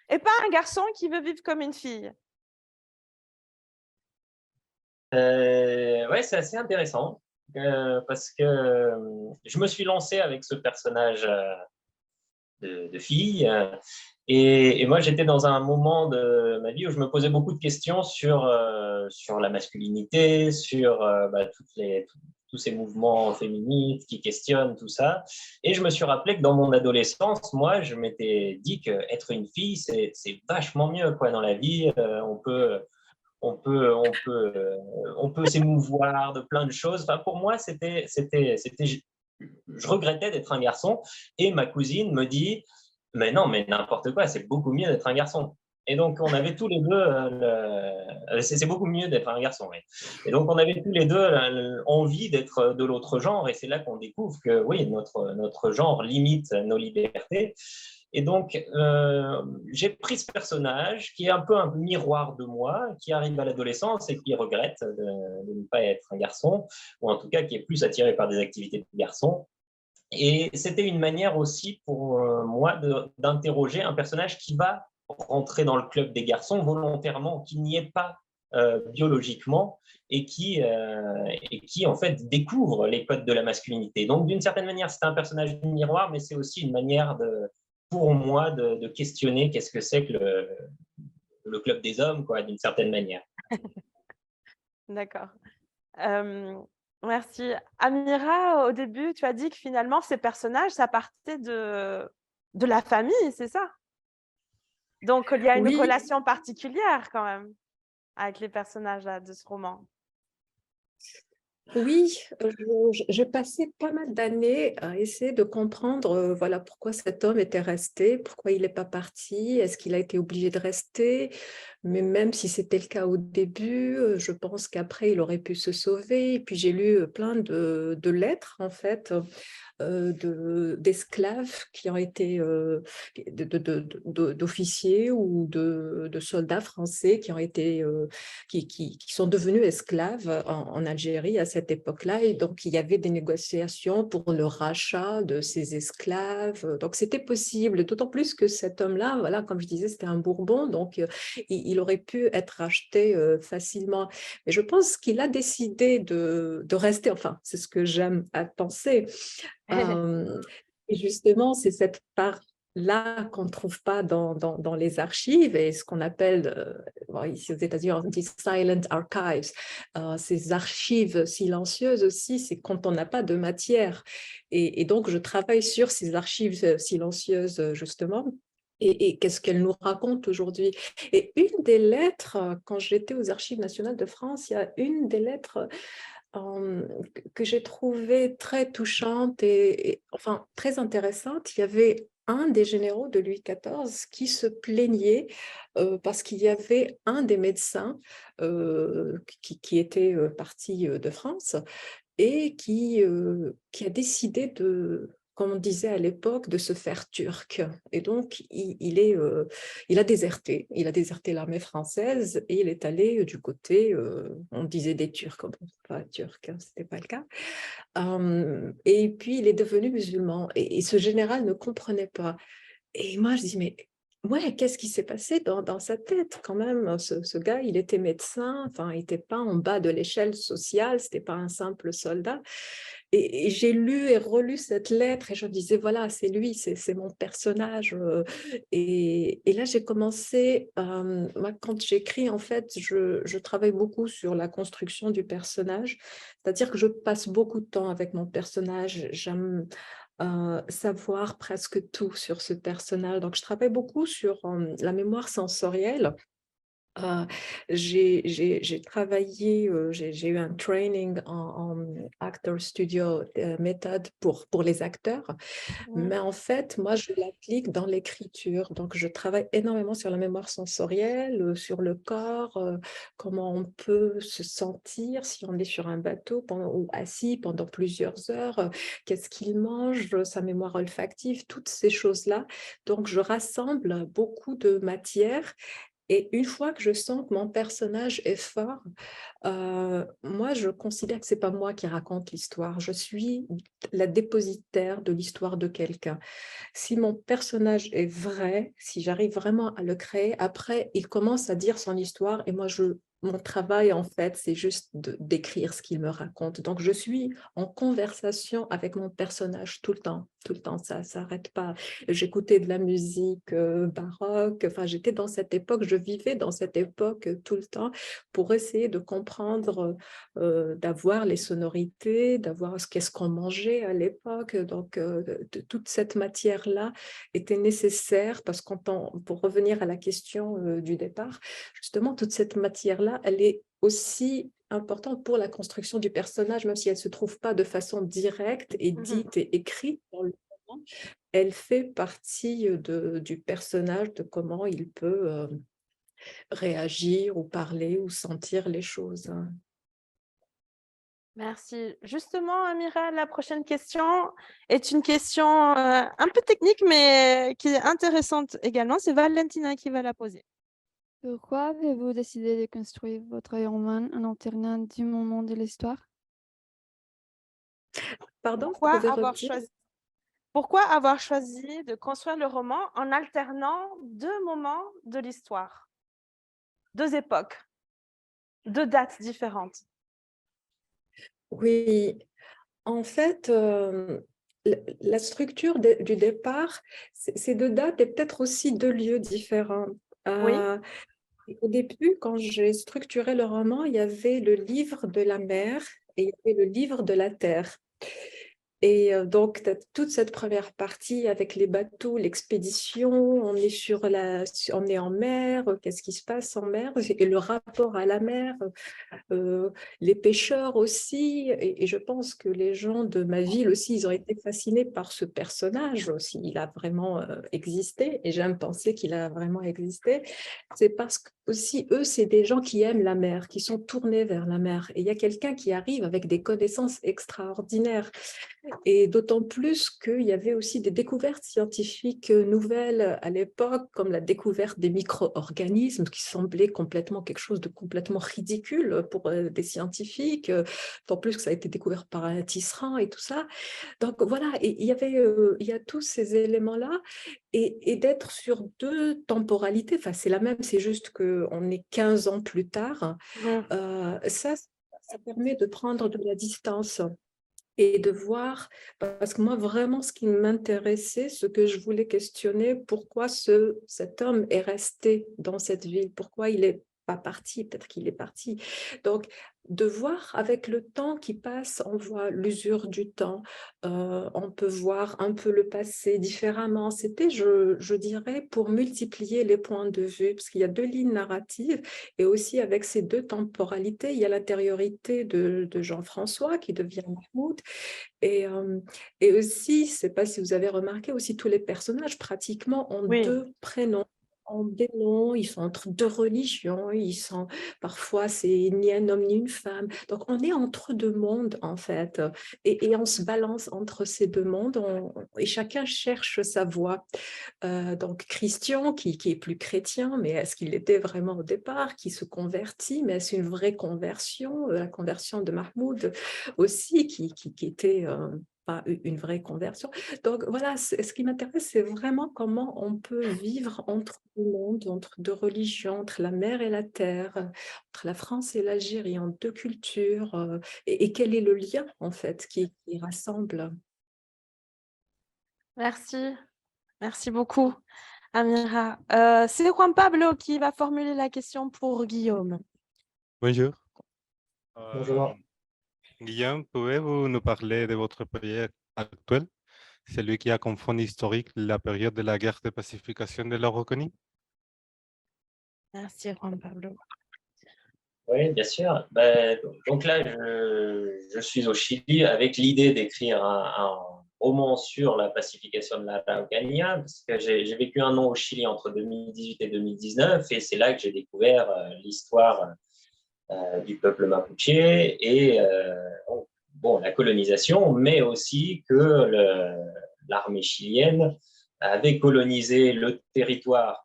et pas un garçon qui veut vivre comme une fille? Ouais, c'est assez intéressant parce que je me suis lancé avec ce personnage de fille. Et moi, j'étais dans un moment de ma vie où je me posais beaucoup de questions sur la masculinité, sur tous ces mouvements féministes qui questionnent tout ça. Et je me suis rappelé que dans mon adolescence, moi, je m'étais dit qu'être une fille, c'est vachement mieux quoi, dans la vie. On peut s'émouvoir de plein de choses. Enfin, pour moi, je regrettais d'être un garçon. Et ma cousine me dit, mais non, mais n'importe quoi, c'est beaucoup mieux d'être un garçon. Et donc, on avait tous les deux, c'est beaucoup mieux d'être un garçon. Oui. Et donc, on avait tous les deux envie d'être de l'autre genre. Et c'est là qu'on découvre que, oui, notre genre limite nos libertés. Et donc, j'ai pris ce personnage qui est un peu un miroir de moi, qui arrive à l'adolescence et qui regrette de ne pas être un garçon, ou en tout cas qui est plus attiré par des activités de garçon. Et c'était une manière aussi pour moi d'interroger un personnage qui va rentrer dans le club des garçons volontairement, qui n'y est pas biologiquement et qui en fait découvre les codes de la masculinité. Donc d'une certaine manière, c'est un personnage du miroir, mais c'est aussi une manière pour moi de questionner qu'est-ce que c'est que le club des hommes, quoi, d'une certaine manière. D'accord. Merci. Amira, au début, tu as dit que finalement, ces personnages, ça partait de la famille, c'est ça? Donc, il y a une Oui, relation particulière quand même avec les personnages là, de ce roman. oui, je passais pas mal d'années à essayer de comprendre voilà, pourquoi cet homme était resté, pourquoi il n'est pas parti, est-ce qu'il a été obligé de rester, mais même si c'était le cas au début, je pense qu'après il aurait pu se sauver. Et puis j'ai lu plein de lettres en fait d'esclaves qui ont été d'officiers ou de soldats français qui ont été qui sont devenus esclaves en Algérie à cette époque-là. Et donc il y avait des négociations pour le rachat de ces esclaves. Donc c'était possible, d'autant plus que cet homme-là, voilà, comme je disais, c'était un Bourbon, donc il aurait pu être racheté facilement. Mais je pense qu'il a décidé de rester, enfin c'est ce que j'aime à penser. Et justement, c'est cette part-là qu'on ne trouve pas dans les archives et ce qu'on appelle, ici aux États-Unis, on dit silent archives. Ces archives silencieuses aussi, c'est quand on n'a pas de matière. Et donc, je travaille sur ces archives silencieuses, justement. Et qu'est-ce qu'elles nous racontent aujourd'hui? Et une des lettres, quand j'étais aux Archives nationales de France, il y a une des lettres que j'ai trouvée très touchante et enfin très intéressante. Il y avait un des généraux de Louis XIV qui se plaignait parce qu'il y avait un des médecins qui était parti de France et qui a décidé de, comme on disait à l'époque, de se faire turc. Et donc, il a déserté. Il a déserté l'armée française et il est allé du côté, on disait des Turcs, bon, pas turc, hein, ce n'était pas le cas. Et puis, il est devenu musulman. Et ce général ne comprenait pas. Et moi, je dis, mais ouais, qu'est-ce qui s'est passé dans sa tête quand même? Ce gars, il était médecin, enfin, il n'était pas en bas de l'échelle sociale, ce n'était pas un simple soldat. Et j'ai lu et relu cette lettre et je me disais, voilà, c'est lui, c'est mon personnage. Et là, j'ai commencé, moi, quand j'écris, en fait, je travaille beaucoup sur la construction du personnage, c'est-à-dire que je passe beaucoup de temps avec mon personnage. J'aime savoir presque tout sur ce personnage. Donc, je travaille beaucoup sur la mémoire sensorielle. J'ai travaillé, j'ai eu un training en actor studio méthode pour les acteurs, mais en fait, moi, je l'applique dans l'écriture. Donc, je travaille énormément sur la mémoire sensorielle, sur le corps, comment on peut se sentir si on est sur un bateau ou assis pendant plusieurs heures, qu'est-ce qu'il mange, sa mémoire olfactive, toutes ces choses-là. Donc, je rassemble beaucoup de matière. Et une fois que je sens que mon personnage est fort, moi, je considère que ce n'est pas moi qui raconte l'histoire. Je suis la dépositaire de l'histoire de quelqu'un. Si mon personnage est vrai, si j'arrive vraiment à le créer, après, il commence à dire son histoire et moi, mon travail, en fait, c'est juste d'écrire ce qu'il me raconte. Donc, je suis en conversation avec mon personnage tout le temps, ça ne s'arrête pas. J'écoutais de la musique baroque, enfin, j'étais dans cette époque, je vivais dans cette époque tout le temps pour essayer de comprendre, d'avoir les sonorités, d'avoir qu'est-ce qu'on mangeait à l'époque. Donc, toute cette matière-là était nécessaire parce pour revenir à la question du départ, justement, toute cette matière-là, elle est aussi importante pour la construction du personnage, même si elle ne se trouve pas de façon directe et dite et écrite dans le roman, elle fait partie du personnage, de comment il peut réagir ou parler ou sentir les choses. Merci. Justement, Amira, la prochaine question est une question un peu technique, mais qui est intéressante également. C'est Valentina qui va la poser. Pourquoi avez-vous décidé de construire votre roman en alternant du moment de l'histoire? Pardon, Pourquoi avoir choisi de construire le roman en alternant deux moments de l'histoire, deux époques, deux dates différentes? Oui, en fait, la structure du départ, c'est deux dates et peut-être aussi deux lieux différents. Oui. Au début, quand j'ai structuré le roman, il y avait le livre de la mer et il y avait le livre de la terre. Et donc, toute cette première partie avec les bateaux, l'expédition, on est en mer, qu'est-ce qui se passe en mer, et le rapport à la mer, les pêcheurs aussi, et je pense que les gens de ma ville aussi, ils ont été fascinés par ce personnage aussi, il a vraiment existé, et j'aime penser qu'il a vraiment existé, c'est parce que aussi eux, c'est des gens qui aiment la mer, qui sont tournés vers la mer, et il y a quelqu'un qui arrive avec des connaissances extraordinaires, et d'autant plus qu'il y avait aussi des découvertes scientifiques nouvelles à l'époque, comme la découverte des micro-organismes, qui semblait complètement quelque chose de complètement ridicule pour des scientifiques, d'autant plus que ça a été découvert par un tisserand et tout ça. Donc voilà, et il y a tous ces éléments-là, et d'être sur deux temporalités, enfin c'est la même, c'est juste qu'on est 15 ans plus tard, ça permet de prendre de la distance et de voir, parce que moi vraiment ce qui m'intéressait, ce que je voulais questionner, pourquoi cet homme est resté dans cette ville, pourquoi il n'est pas parti, peut-être qu'il est parti. Donc de voir avec le temps qui passe, on voit l'usure du temps, on peut voir un peu le passé différemment. C'était, je dirais, pour multiplier les points de vue, parce qu'il y a deux lignes narratives, et aussi avec ces deux temporalités, il y a l'intériorité de Jean-François qui devient Mahmoud, et aussi, je ne sais pas si vous avez remarqué, aussi tous les personnages pratiquement ont deux prénoms, ont des noms, ils sont entre deux religions, parfois c'est ni un homme ni une femme. Donc on est entre deux mondes en fait, et on se balance entre ces deux mondes, et chacun cherche sa voie. Donc Christian qui est plus chrétien, mais est-ce qu'il l'était vraiment au départ, qui se convertit, mais est-ce une vraie conversion, la conversion de Mahmoud aussi qui était pas une vraie conversion. Donc voilà, ce qui m'intéresse, c'est vraiment comment on peut vivre entre deux mondes, entre deux religions, entre la mer et la terre, entre la France et l'Algérie, en deux cultures, et quel est le lien en fait qui rassemble. Merci beaucoup, Amira. C'est Juan Pablo qui va formuler la question pour Guillaume. Bonjour. Bonjour. Guillaume, pouvez-vous nous parler de votre projet actuel, celui qui a comme fond historique la période de la guerre de pacification de l'Araucanie? Merci, Juan Pablo. Oui, bien sûr. Donc là, je suis au Chili avec l'idée d'écrire un roman sur la pacification de l'Araucanía, parce que j'ai vécu un an au Chili entre 2018 et 2019, et c'est là que j'ai découvert l'histoire du peuple mapuche et la colonisation, mais aussi que l'armée chilienne avait colonisé le territoire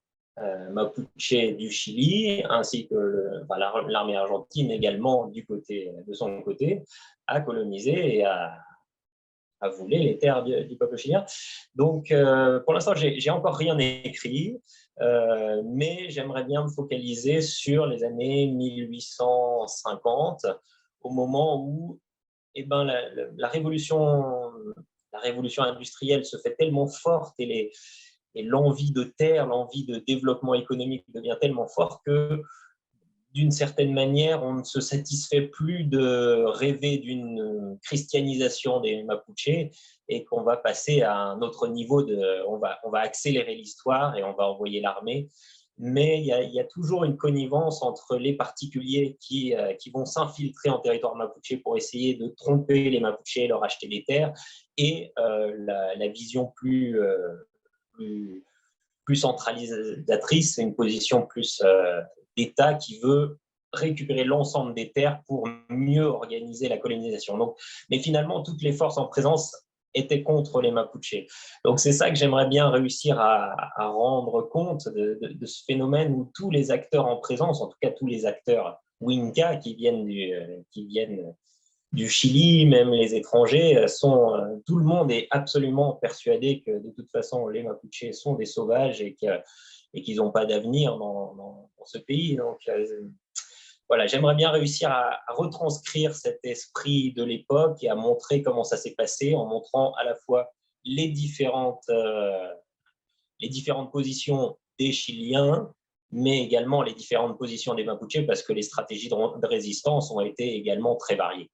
mapuche du Chili, ainsi que l'armée argentine également de son côté, a colonisé et a volé les terres du peuple chilien. Donc, pour l'instant, j'ai encore rien écrit, mais j'aimerais bien me focaliser sur les années 1850, au moment où la révolution industrielle se fait tellement forte et l'envie de terre, l'envie de développement économique devient tellement forte que, d'une certaine manière, on ne se satisfait plus de rêver d'une christianisation des Mapuches et qu'on va passer à un autre niveau, on va accélérer l'histoire et on va envoyer l'armée. Mais il y a toujours une connivence entre les particuliers qui vont s'infiltrer en territoire mapuche pour essayer de tromper les Mapuches et leur acheter des terres, et la vision plus centralisatrice, c'est une position plus d'État qui veut récupérer l'ensemble des terres pour mieux organiser la colonisation. Donc, mais finalement, toutes les forces en présence étaient contre les Mapuches. Donc, c'est ça que j'aimerais bien réussir à rendre compte de ce phénomène où tous les acteurs en présence, en tout cas tous les acteurs Winca qui viennent du Chili, même les étrangers, tout le monde est absolument persuadé que de toute façon les Mapuches sont des sauvages et qu'ils n'ont pas d'avenir dans ce pays. Donc voilà, j'aimerais bien réussir à retranscrire cet esprit de l'époque et à montrer comment ça s'est passé, en montrant à la fois les différentes positions des Chiliens, mais également les différentes positions des Mapuches, parce que les stratégies de résistance ont été également très variées.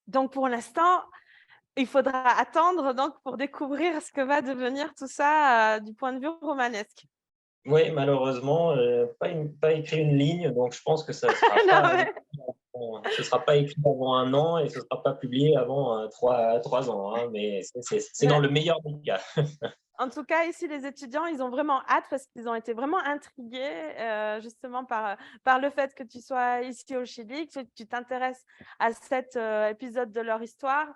Donc, pour l'instant, il faudra attendre pour découvrir ce que va devenir tout ça du point de vue romanesque. Oui, malheureusement, pas écrit une ligne, donc je pense que ça ne sera pas écrit avant un an et ce ne sera pas publié avant 3 ans, hein, mais c'est dans le meilleur des cas. En tout cas, ici, les étudiants, ils ont vraiment hâte parce qu'ils ont été vraiment intrigués justement par le fait que tu sois ici au Chili, que tu t'intéresses à cet épisode de leur histoire.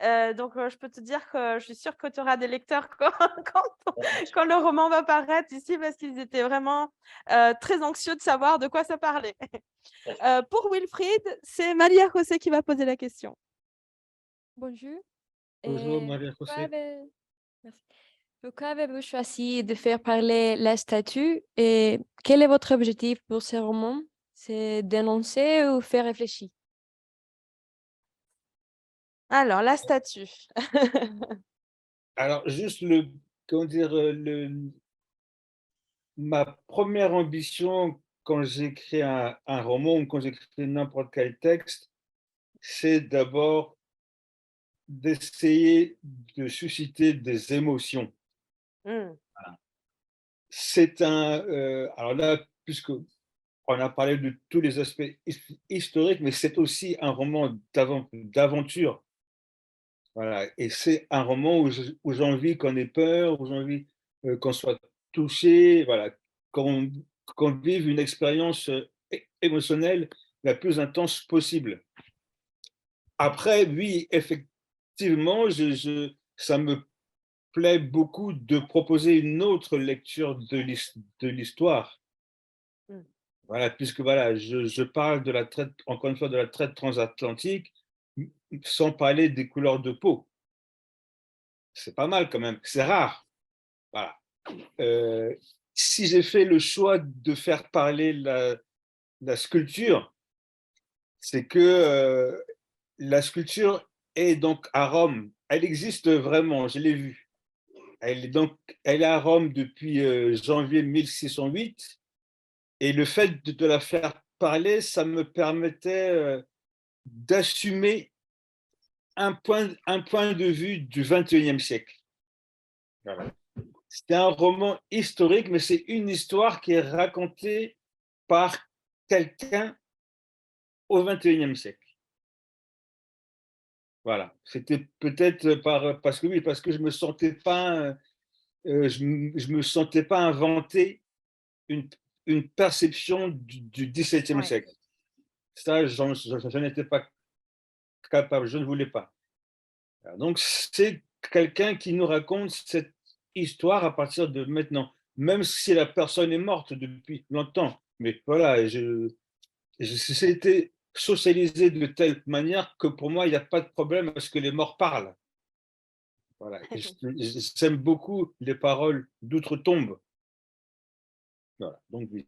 Donc, je peux te dire que je suis sûre que tu auras des lecteurs quand le roman va paraître ici, parce qu'ils étaient vraiment très anxieux de savoir de quoi ça parlait. Pour Wilfried, c'est Maria José qui va poser la question. Bonjour. Bonjour, Maria José. Merci. Pourquoi avez-vous choisi de faire parler la statue et quel est votre objectif pour ce roman? C'est dénoncer ou faire réfléchir? Alors, la statue. Alors, juste ma première ambition quand j'écris un roman ou quand j'écris n'importe quel texte, c'est d'abord d'essayer de susciter des émotions. Voilà. Alors là, puisqu'on a parlé de tous les aspects historiques, mais c'est aussi un roman d'aventure. Voilà. Et c'est un roman où j'ai envie qu'on ait peur, où j'ai envie qu'on soit touché, voilà, qu'on vive une expérience émotionnelle la plus intense possible. Après, oui, effectivement, ça me plaît beaucoup de proposer une autre lecture de l'histoire. Voilà, puisque voilà, je parle de la traite, encore une fois, de la traite transatlantique, sans parler des couleurs de peau. C'est pas mal quand même, c'est rare. Voilà. Si j'ai fait le choix de faire parler la sculpture, c'est que la sculpture est donc à Rome. Elle existe vraiment, je l'ai vue. Elle est à Rome depuis janvier 1608. Et le fait de la faire parler, ça me permettait d'assumer un point de vue du XXIe siècle. Voilà. C'est un roman historique, mais c'est une histoire qui est racontée par quelqu'un au XXIe siècle. Voilà, c'était peut-être parce que je me sentais pas, je me sentais pas inventer une perception du XVIIe siècle. Ça, j'en étais pas capable, je ne voulais pas. Donc, c'est quelqu'un qui nous raconte cette histoire à partir de maintenant, même si la personne est morte depuis longtemps. Mais voilà, c'était socialisé de telle manière que pour moi, il n'y a pas de problème à ce que les morts parlent. Voilà. J'aime beaucoup les paroles d'outre-tombe. Voilà. Donc, oui,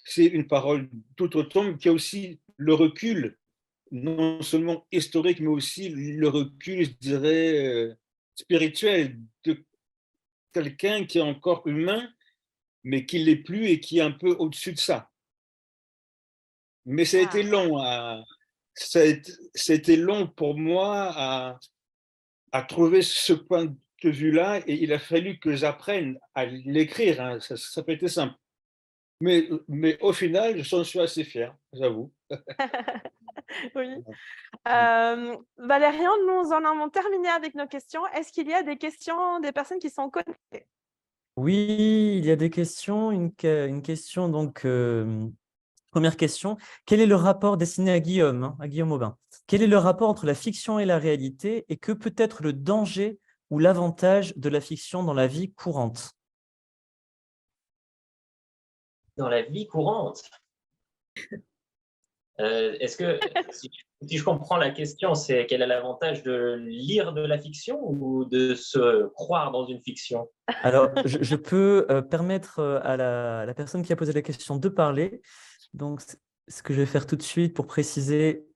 c'est une parole d'outre-tombe qui a aussi le recul, non seulement historique, mais aussi le recul, je dirais, spirituel de quelqu'un qui est encore humain, mais qui ne l'est plus et qui est un peu au-dessus de ça. Mais ça a été long, ça a été long pour moi à trouver ce point de vue-là, et il a fallu que j'apprenne à l'écrire, hein. Ça n'a pas été simple. Mais au final, j'en suis assez fier, j'avoue. Oui. Valérian, nous en avons terminé avec nos questions. Est-ce qu'il y a des questions des personnes qui sont connectées? Oui, il y a des questions. Une question, donc, première question. Quel est le rapport destiné à Guillaume, hein, à Guillaume Aubin? Quel est le rapport entre la fiction et la réalité, et que peut être le danger ou l'avantage de la fiction dans la vie courante? Dans la vie courante. Est-ce que, si je comprends la question, c'est quel est l'avantage de lire de la fiction ou de se croire dans une fiction? Alors, je peux permettre à la personne qui a posé la question de parler. Donc, ce que je vais faire tout de suite pour préciser.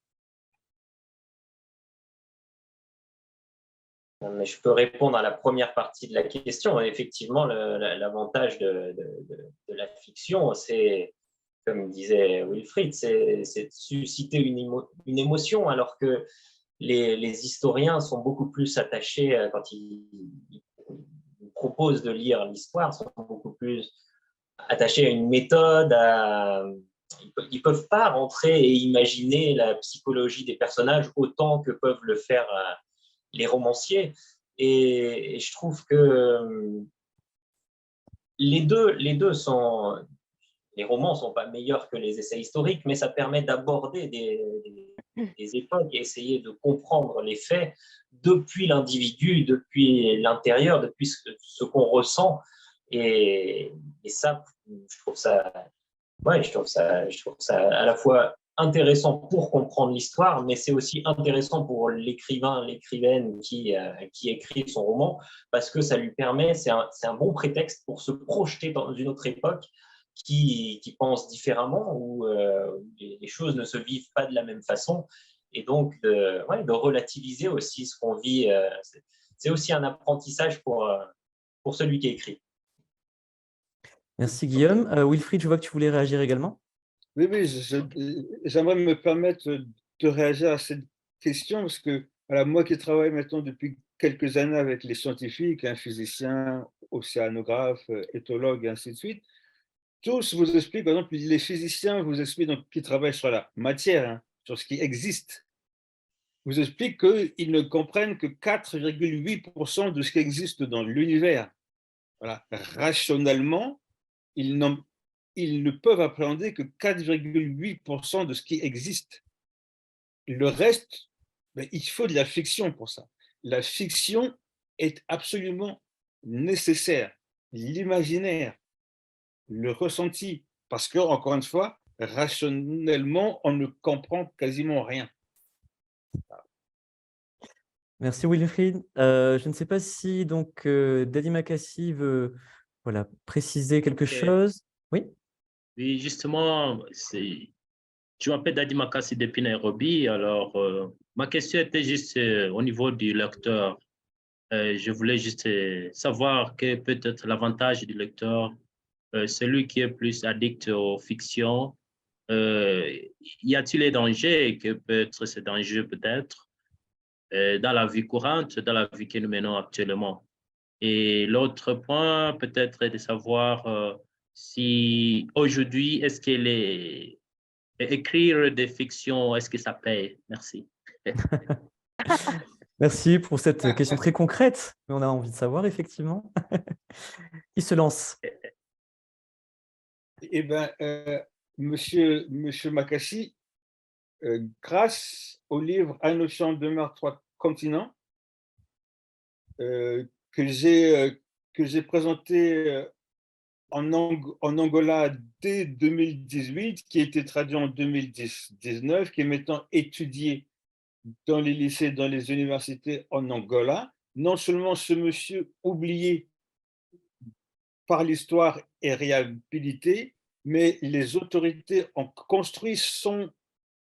Mais je peux répondre à la première partie de la question. Effectivement, l'avantage de la fiction, c'est, comme disait Wilfried, c'est de susciter une émotion, alors que les historiens sont beaucoup plus attachés, quand ils proposent de lire l'histoire, sont beaucoup plus attachés à une méthode, ils ne peuvent pas rentrer et imaginer la psychologie des personnages autant que peuvent le faire les romanciers. Et je trouve que les deux sont... Les romans ne sont pas meilleurs que les essais historiques, mais ça permet d'aborder des époques et essayer de comprendre les faits depuis l'individu, depuis l'intérieur, depuis ce qu'on ressent. Et ça, je trouve ça à la fois intéressant pour comprendre l'histoire, mais c'est aussi intéressant pour l'écrivain, l'écrivaine qui écrit son roman, parce que ça lui permet, c'est un bon prétexte pour se projeter dans une autre époque qui pense différemment, où les choses ne se vivent pas de la même façon, et donc de relativiser aussi ce qu'on vit. C'est aussi un apprentissage pour celui qui écrit. Merci Guillaume. Wilfried, je vois que tu voulais réagir également. Oui, j'aimerais me permettre de réagir à cette question, parce que voilà, moi qui travaille maintenant depuis quelques années avec les scientifiques, physiciens, océanographes, éthologues, et ainsi de suite, tous vous expliquent, par exemple, les physiciens vous expliquent, donc, qui travaillent sur la matière, hein, sur ce qui existe, vous expliquent qu'ils ne comprennent que 4,8% de ce qui existe dans l'univers. Voilà. Rationnellement, ils ne peuvent appréhender que 4,8% de ce qui existe. Le reste, il faut de la fiction pour ça. La fiction est absolument nécessaire. L'imaginaire, le ressenti, parce que, encore une fois, rationnellement, on ne comprend quasiment rien. Merci Wilfried. Je ne sais pas si donc Dadi Makassi veut préciser quelque chose. Oui. Oui, justement, je m'appelle Dadi Makassi depuis Nairobi. Alors, ma question était juste au niveau du lecteur. Je voulais juste savoir quel peut être l'avantage du lecteur, celui qui est plus addict aux fictions. Y a-t-il des dangers que peut être ces dangers peut-être dans la vie courante, dans la vie que nous menons actuellement? Et l'autre point, peut-être, est de savoir si aujourd'hui, est-ce qu'elle est écrire des fictions, est-ce que ça paye? Merci. Merci pour cette question très concrète, mais on a envie de savoir, effectivement. Qui se lance? Eh bien, monsieur Makassi, grâce au livre Un océan de mer, 3 continents, que j'ai présenté en Angola dès 2018, qui a été traduit en 2019, qui est maintenant étudié dans les lycées, dans les universités en Angola. Non seulement ce monsieur oublié par l'histoire est réhabilité, mais les autorités ont construit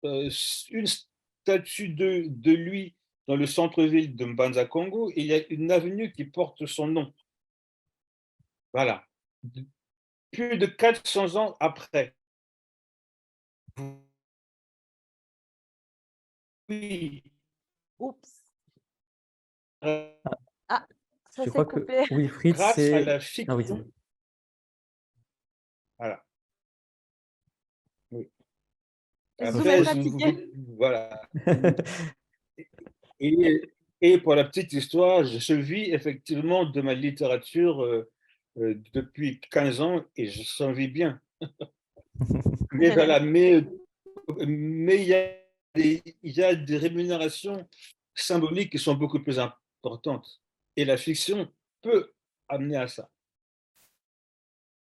une statue de lui dans le centre-ville de Mbanza Congo. Il y a une avenue qui porte son nom. Voilà. Plus de 400 ans après. Oui. Oups. Euh, Ah, ça Je s'est crois que coupé. Wilfried, grâce à c'est... la Ah oui, c'est fiction. bon. Voilà. Oui. Zoom Après, est fatigué. voilà. Et pour la petite histoire, je vis effectivement de ma littérature depuis 15 ans et je s'en vis bien. Mais voilà, mais il y a des rémunérations symboliques qui sont beaucoup plus importantes. Et la fiction peut amener à ça.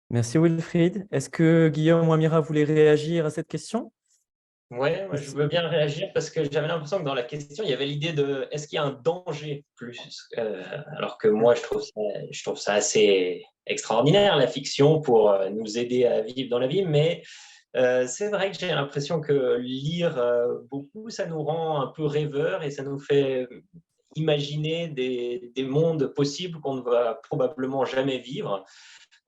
Merci Wilfried. Est-ce que Guillaume ou Amira voulaient réagir à cette question? Ouais, moi, je veux bien réagir parce que j'avais l'impression que dans la question, il y avait l'idée de est-ce qu'il y a un danger plus alors que moi, je trouve ça assez extraordinaire, la fiction, pour nous aider à vivre dans la vie. Mais c'est vrai que j'ai l'impression que lire beaucoup, ça nous rend un peu rêveurs et ça nous fait imaginer des mondes possibles qu'on ne va probablement jamais vivre.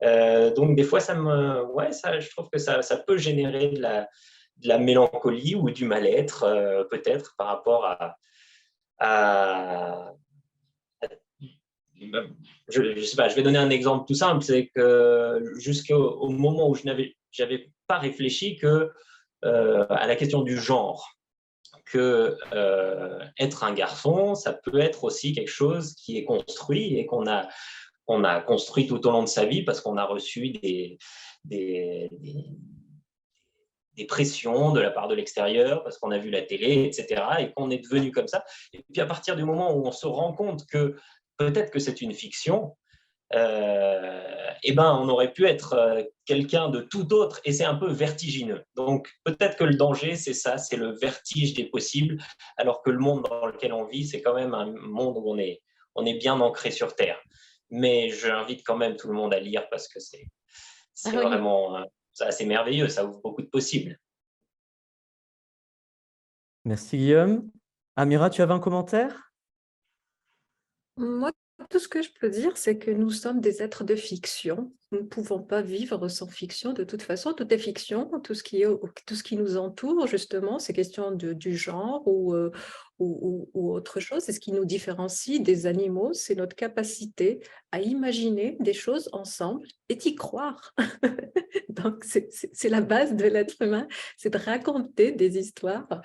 Donc, des fois, je trouve que ça peut générer de la mélancolie ou du mal-être, peut-être, par rapport à je sais pas, je vais donner un exemple tout simple, c'est que jusqu'au moment où je n'avais pas réfléchi à la question du genre, que être un garçon, ça peut être aussi quelque chose qui est construit et qu'on a construit tout au long de sa vie parce qu'on a reçu des pressions de la part de l'extérieur, parce qu'on a vu la télé, etc., et qu'on est devenu comme ça. Et puis à partir du moment où on se rend compte que peut-être que c'est une fiction, on aurait pu être quelqu'un de tout autre, et c'est un peu vertigineux. Donc peut-être que le danger, c'est ça, c'est le vertige des possibles, alors que le monde dans lequel on vit, c'est quand même un monde où on est bien ancré sur Terre. Mais j'invite quand même tout le monde à lire parce que c'est vraiment assez merveilleux, ça ouvre beaucoup de possibles. Merci Guillaume. Amira, tu avais un commentaire? Moi, tout ce que je peux dire, c'est que nous sommes des êtres de fiction. Nous ne pouvons pas vivre sans fiction. De toute façon, tout est fiction. Tout ce qui nous entoure, justement, c'est question du genre ou autre chose. Et ce qui nous différencie des animaux, c'est notre capacité à imaginer des choses ensemble et d'y croire. Donc, c'est la base de l'être humain, c'est de raconter des histoires.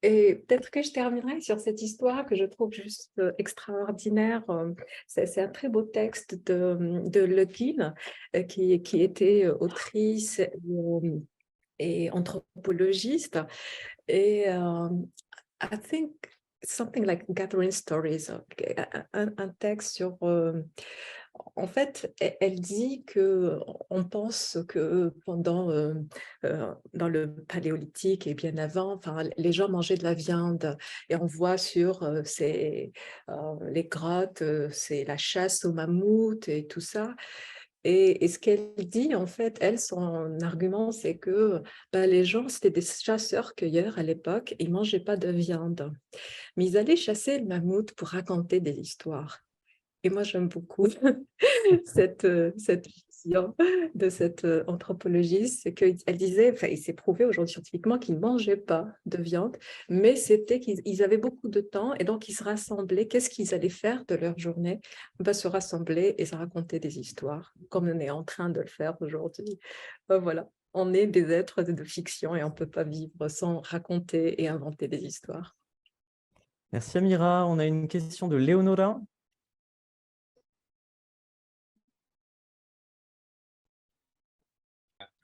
Et peut-être que je terminerai sur cette histoire que je trouve juste extraordinaire. C'est un très beau texte de Le Guin, qui était autrice et anthropologiste. Et I think something like Gathering Stories, un texte sur... en fait, elle dit qu'on pense que dans le paléolithique et bien avant, les gens mangeaient de la viande, et on voit sur les grottes, c'est la chasse aux mammouths et tout ça. Et ce qu'elle dit, en fait, son argument, c'est que les gens, c'était des chasseurs-cueilleurs à l'époque, ils ne mangeaient pas de viande. Mais ils allaient chasser le mammouth pour raconter des histoires. Et moi, j'aime beaucoup cette vision de cette anthropologiste, c'est qu'elle disait, enfin, il s'est prouvé aujourd'hui scientifiquement qu'ils ne mangeaient pas de viande, mais c'était qu'ils avaient beaucoup de temps et donc ils se rassemblaient. Qu'est-ce qu'ils allaient faire de leur journée? Se rassembler et se raconter des histoires, comme on est en train de le faire aujourd'hui. Voilà, on est des êtres de fiction et on ne peut pas vivre sans raconter et inventer des histoires. Merci Amira. On a une question de Léonora.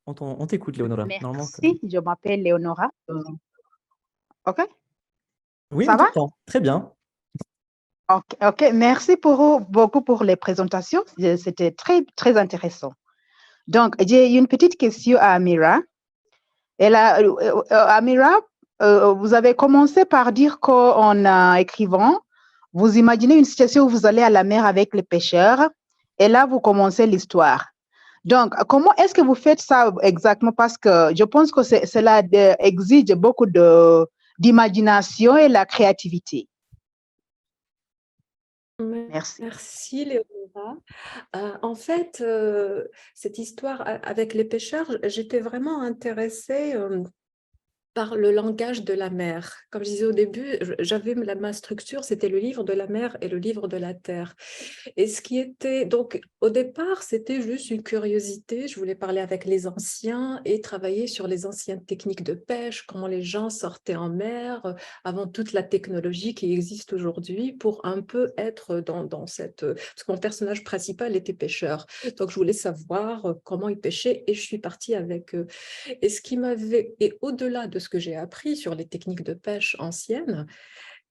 On t'écoute, Léonora. Merci, je m'appelle Léonora. OK? Oui, Ça on va? t'entend. Très bien. OK. Merci beaucoup pour les présentations. C'était très, très intéressant. Donc, j'ai une petite question à Amira. Amira, vous avez commencé par dire qu'en écrivant, vous imaginez une situation où vous allez à la mer avec les pêcheurs et là, vous commencez l'histoire. Donc, comment est-ce que vous faites ça exactement? Parce que je pense que cela exige beaucoup d'imagination et la créativité. Merci. Merci Léonora. En fait, cette histoire avec les pêcheurs, j'étais vraiment intéressée par le langage de la mer. Comme je disais au début, j'avais ma structure, c'était le livre de la mer et le livre de la terre. Et ce qui était, donc au départ, c'était juste une curiosité. Je voulais parler avec les anciens et travailler sur les anciennes techniques de pêche, comment les gens sortaient en mer, avant toute la technologie qui existe aujourd'hui, pour un peu être dans cette... Parce que mon personnage principal était pêcheur. Donc je voulais savoir comment ils pêchaient et je suis partie avec eux. Et ce qui m'avait... Et au-delà de ce que j'ai appris sur les techniques de pêche anciennes,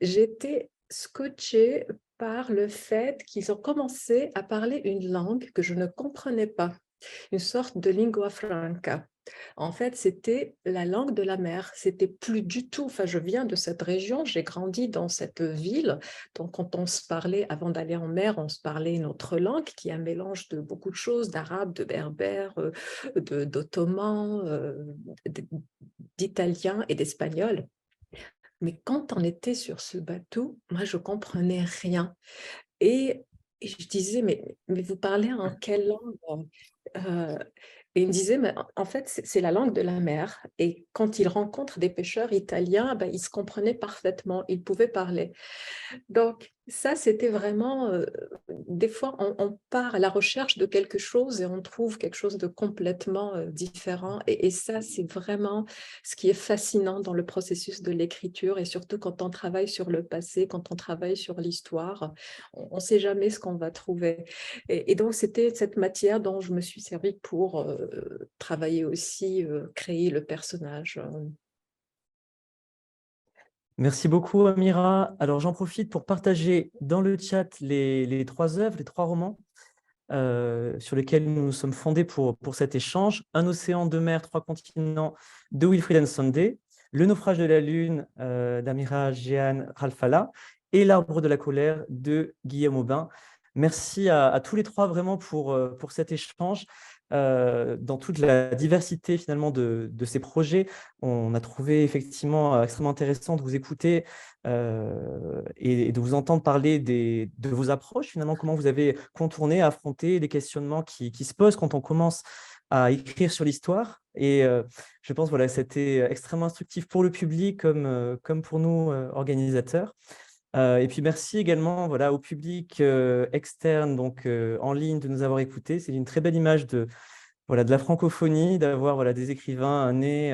j'étais scotchée par le fait qu'ils ont commencé à parler une langue que je ne comprenais pas, une sorte de lingua franca. En fait, c'était la langue de la mer. C'était plus du tout, enfin, je viens de cette région, j'ai grandi dans cette ville. Donc, quand on se parlait, avant d'aller en mer, on se parlait une autre langue qui est un mélange de beaucoup de choses, d'arabe, de berbère, d'ottoman, d'italien et d'espagnol. Mais quand on était sur ce bateau, moi, je comprenais rien. Et je disais, mais vous parlez en quelle langue? Et il me disait, mais en fait, c'est la langue de la mer. Et quand il rencontre des pêcheurs italiens, ben, ils se comprenaient parfaitement, ils pouvaient parler. Donc, ça, c'était vraiment, des fois, on part à la recherche de quelque chose et on trouve quelque chose de complètement différent. Et ça, c'est vraiment ce qui est fascinant dans le processus de l'écriture et surtout quand on travaille sur le passé, quand on travaille sur l'histoire, on ne sait jamais ce qu'on va trouver. Et donc, c'était cette matière dont je me suis servie pour travailler aussi, créer le personnage. Merci beaucoup, Amira. Alors, j'en profite pour partager dans le chat les trois œuvres, les trois romans sur lesquels nous nous sommes fondés pour cet échange. Un océan, deux mers, trois continents de Wilfried Nsonde, Le naufrage de la lune d'Amira Jehan Khalfallah et L'arbre de la colère de Guillaume Aubin. Merci à tous les trois vraiment pour cet échange. Dans toute la diversité finalement de ces projets, on a trouvé effectivement extrêmement intéressant de vous écouter et de vous entendre parler de vos approches, finalement, comment vous avez contourné, affronté les questionnements qui se posent quand on commence à écrire sur l'histoire. Et je pense voilà, c'était extrêmement instructif pour le public comme pour nous, organisateurs. Et puis merci également voilà, au public externe, donc en ligne, de nous avoir écoutés. C'est une très belle image de la francophonie, d'avoir voilà, des écrivains nés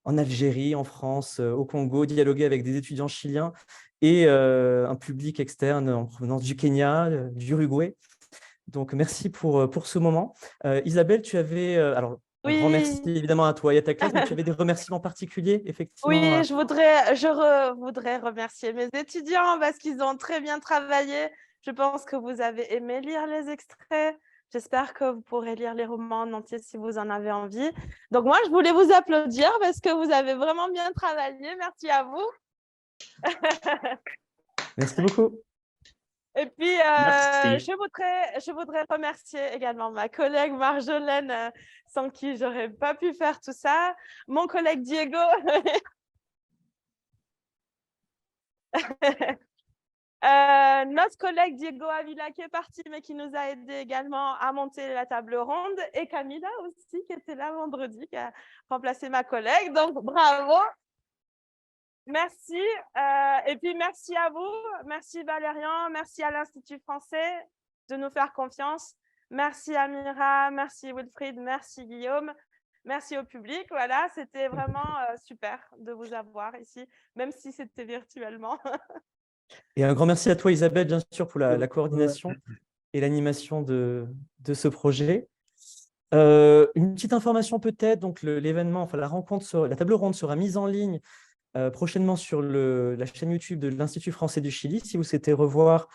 en Algérie, en France, au Congo, dialoguer avec des étudiants chiliens et un public externe en provenance du Kenya, du Uruguay. Donc merci pour ce moment. Isabelle, tu avais... alors, un grand merci évidemment à toi et à ta classe, mais tu avais des remerciements particuliers, effectivement. Oui, je voudrais remercier mes étudiants parce qu'ils ont très bien travaillé. Je pense que vous avez aimé lire les extraits. J'espère que vous pourrez lire les romans en entier si vous en avez envie. Donc moi, je voulais vous applaudir parce que vous avez vraiment bien travaillé. Merci à vous. Merci beaucoup. Et puis, je voudrais remercier également ma collègue Marjolaine, sans qui je n'aurais pas pu faire tout ça, mon collègue Diego. Notre collègue Diego Avila qui est parti, mais qui nous a aidé également à monter la table ronde. Et Camilla aussi, qui était là vendredi, qui a remplacé ma collègue. Donc, bravo. Merci. Et puis, merci à vous. Merci Valérian. Merci à l'Institut français de nous faire confiance. Merci Amira. Merci Wilfried. Merci Guillaume. Merci au public. Voilà, c'était vraiment super de vous avoir ici, même si c'était virtuellement. Et un grand merci à toi, Isabelle, bien sûr, pour la coordination et l'animation de ce projet. Une petite information peut-être, donc l'événement, enfin la table ronde sera mise en ligne prochainement sur la chaîne YouTube de l'Institut français du Chili, si vous souhaitez revoir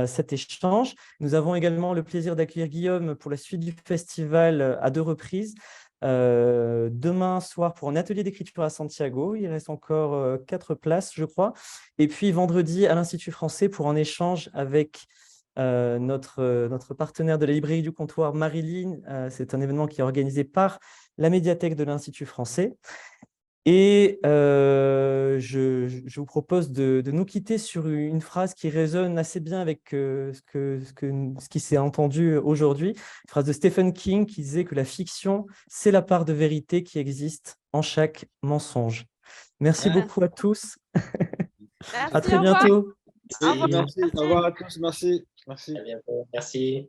cet échange. Nous avons également le plaisir d'accueillir Guillaume pour la suite du festival à 2 reprises. Demain soir pour un atelier d'écriture à Santiago, il reste encore 4 places, je crois. Et puis vendredi à l'Institut français pour un échange avec notre partenaire de la librairie du comptoir, Marilyn. C'est un événement qui est organisé par la médiathèque de l'Institut français. Et je vous propose de nous quitter sur une phrase qui résonne assez bien avec ce qui s'est entendu aujourd'hui. Une phrase de Stephen King qui disait que la fiction, c'est la part de vérité qui existe en chaque mensonge. Merci beaucoup à tous. Merci, à très bientôt. Merci, au revoir à tous. Merci. À bientôt. Merci.